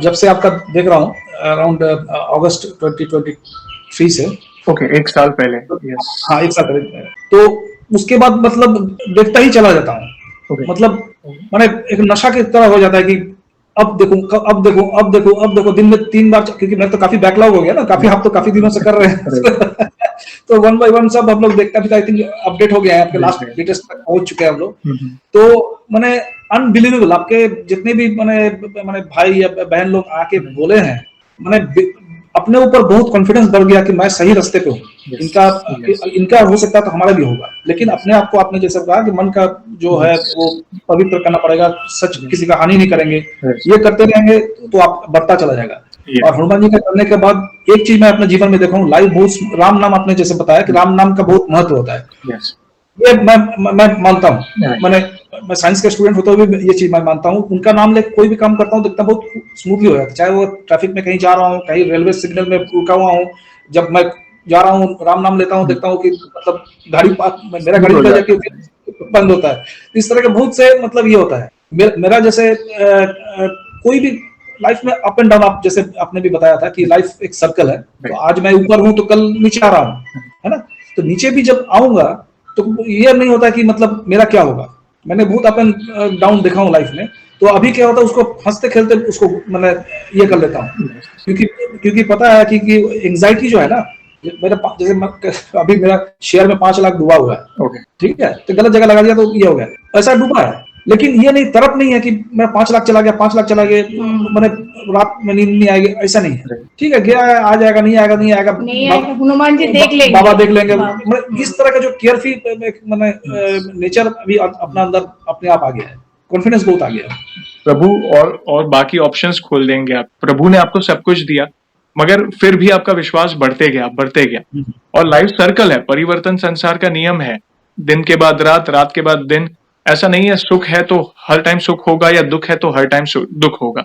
जब से आपका देख रहा हूँ अराउंड अगस्त 2023 से, ओके, एक साल पहले। yes. हाँ, एक साल पहले, तो उसके बाद मतलब देखता ही चला जाता हूँ। मतलब मैंने एक नशा की तरह हो जाता है कि अब देखो, अब देखो, अब देखो, अब देखो, दिन में 3 बार, क्योंकि मैं तो काफी बैकलॉग हो गया ना, काफी आप तो काफी दिनों से कर रहे हैं तो 1 बाय 1 सब हम लोग देखते हैं। आई थिंक अपडेट हो गया है, आपके लास्ट लेटेस्ट तक पहुंच चुके हैं हम लोग। तो मैंने अनबिलीवेबल, आपके जितने भी मैंने भाई या बहन लोग आके बोले हैं, मैंने अपने ऊपर बहुत कॉन्फिडेंस बढ़ गया कि मैं सही रास्ते पे हूँ। इनका हो सकता है तो हमारा भी होगा, लेकिन अपने आप को आपने जैसे कहा कि मन का जो है वो पवित्र करना पड़ेगा, सच किसी का हानि नहीं करेंगे, ये करते रहेंगे तो आप बढ़ता चला जाएगा। और हनुमान जी का करने के बाद एक चीज मैं अपने जीवन में देखा हूँ, लाइव बहुत राम नाम, आपने जैसे बताया कि राम नाम का बहुत महत्व होता है। ये मैं मानता हूँ, मैं साइंस का स्टूडेंट होते हुए ये चीज मैं मानता हूँ। उनका नाम लेकर कोई भी काम करता हूँ देखता बहुत स्मूथली हो जाता है, चाहे वो ट्रैफिक में कहीं जा रहा हूँ, कहीं रेलवे सिग्नल में रुका हुआ हूँ, जब मैं जा रहा हूँ राम नाम लेता हूँ, देखता हूँ कि मतलब मेरा गाड़ी निकल जाके बंद होता है। इस तरह के बहुत से मतलब ये होता है। मेरा जैसे कोई भी लाइफ में अप एंड डाउन, आप जैसे आपने भी बताया था कि लाइफ एक सर्कल है, तो आज मैं ऊपर हूँ तो कल नीचे आ रहा हूँ, है ना। तो नीचे भी जब आऊंगा तो ये नहीं होता कि मतलब मेरा क्या होगा। मैंने बहुत अप एंड डाउन देखा हूँ लाइफ में, तो अभी क्या होता है उसको हंसते खेलते उसको मैंने ये कर लेता हूँ, क्योंकि पता है कि एंजाइटी जो है ना, मेरे जैसे अभी मेरा शेयर में 5 लाख डूबा हुआ है, ठीक है, तो गलत जगह लगा दिया तो ये हो गया, ऐसा डूबा है। लेकिन ये नहीं, तरफ नहीं है कि मैं 5 लाख चला गया, 5 लाख चला गया, मैंने रात में नींद नहीं आएगी, ऐसा नहीं है। ठीक है, गया आ जाएगा, नहीं आएगा, नहीं आएगा, हनुमान जी देख लेंगे, बाबा देख लेंगे। इस तरह का जो केयरफुल नेचर अभी अपना अंदर अपने आप आ गया है, कॉन्फिडेंस बहुत आ गया है। प्रभु और बाकी ऑप्शंस खोल देंगे आप। प्रभु ने आपको सब कुछ दिया, मगर फिर भी आपका विश्वास बढ़ते गया। और लाइफ सर्कल है, परिवर्तन संसार का नियम है, दिन के बाद रात, रात के बाद दिन। ऐसा नहीं है सुख है तो हर टाइम सुख होगा, या दुख है तो हर टाइम दुख होगा।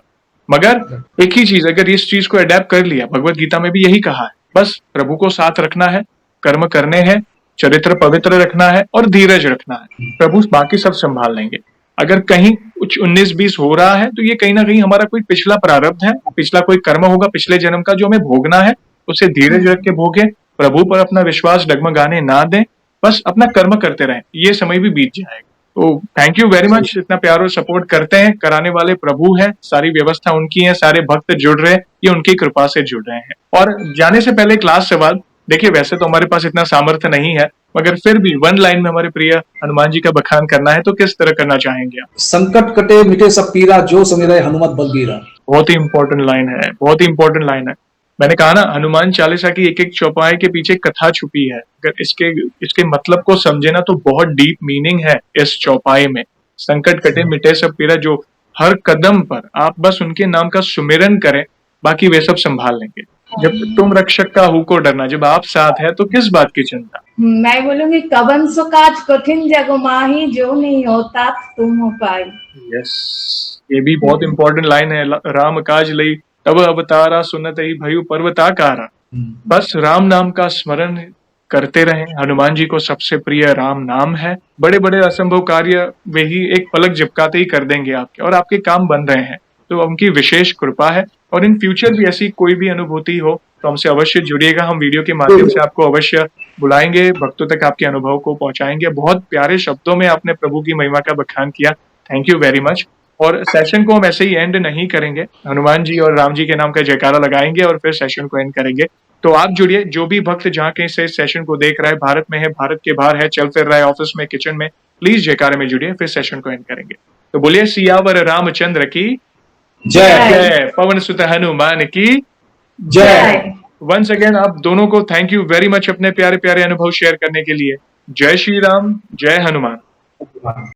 मगर एक ही चीज, अगर इस चीज को अडेप्ट कर लिया, भगवत गीता में भी यही कहा है, बस प्रभु को साथ रखना है, कर्म करने हैं, चरित्र पवित्र रखना है और धीरज रखना है, प्रभु बाकी सब संभाल लेंगे। अगर कहीं कुछ 19-20 हो रहा है तो ये कहीं ना कहीं हमारा कोई पिछला प्रारब्ध है, पिछला कोई कर्म होगा पिछले जन्म का जो हमें भोगना है, उसे धीरज रख के भोगे, प्रभु पर अपना विश्वास डगमगाने ना दें, बस अपना कर्म करते रहें, ये समय भी बीत जाएगा। तो थैंक यू वेरी मच, इतना प्यार और सपोर्ट करते हैं, कराने वाले प्रभु हैं, सारी व्यवस्था उनकी है, सारे भक्त जुड़ रहे हैं, ये उनकी कृपा से जुड़ रहे हैं। और जाने से पहले एक लास्ट सवाल, देखिए वैसे तो हमारे पास इतना सामर्थ्य नहीं है, मगर फिर भी वन लाइन में हमारे प्रिय हनुमान जी का बखान करना है तो किस तरह करना चाहेंगे आप? संकट कटे मिटे सब पीरा, जो समिरे हनुमत बलबीरा। बहुत ही इंपॉर्टेंट लाइन है, बहुत ही इंपॉर्टेंट लाइन है। मैंने कहा ना, हनुमान चालीसा की एक एक चौपाई के पीछे कथा छुपी है। अगर इसके इसके मतलब को समझे ना तो बहुत डीप मीनिंग है इस चौपाई में। संकट कटे मिटे सब पीरा, जो हर कदम पर आप बस उनके नाम का सुमिरन करें, बाकी वे सब संभाल लेंगे। जब तुम रक्षक का हूँ को डरना, जब आप साथ है तो किस बात की चिंता। मैं बोलूंगी कवन सो काज कठिन जग माही, जो नहीं होता तुम हो पाई। यस, ये भी बहुत इंपॉर्टेंट लाइन है। राम काज लई तब अवतारा, सुनत ही भयु पर्वताकारा। बस राम नाम का स्मरण करते रहें। हनुमान जी को सबसे प्रिय राम नाम है। बड़े बड़े असंभव कार्य वे ही एक पलक झपकाते ही कर देंगे आपके, और आपके काम बन रहे हैं तो उनकी विशेष कृपा है। और इन फ्यूचर भी ऐसी कोई भी अनुभूति हो तो हमसे अवश्य जुड़िएगा। हम वीडियो के माध्यम से आपको अवश्य बुलाएंगे, भक्तों तक आपके अनुभव को पहुंचाएंगे। बहुत प्यारे शब्दों में आपने प्रभु की महिमा का बखान किया, थैंक यू वेरी मच। और सेशन को हम ऐसे ही एंड नहीं करेंगे, हनुमान जी और राम जी के नाम का जयकारा लगाएंगे और फिर सेशन को एंड करेंगे। तो आप जुड़िए, जो भी भक्त जहाँ कहीं से सेशन को देख रहा है, भारत में है, भारत के बाहर है, चल फिर रहा है, ऑफिस में, किचन में, प्लीज जयकारे में जुड़िए, फिर सेशन को एंड करेंगे। तो बोलिए सियावर रामचंद्र की जय। जय, पवन सुत हनुमान की जय। वंस अगेन आप दोनों को थैंक यू वेरी मच अपने प्यारे प्यारे अनुभव शेयर करने के लिए। जय श्री राम, जय हनुमान।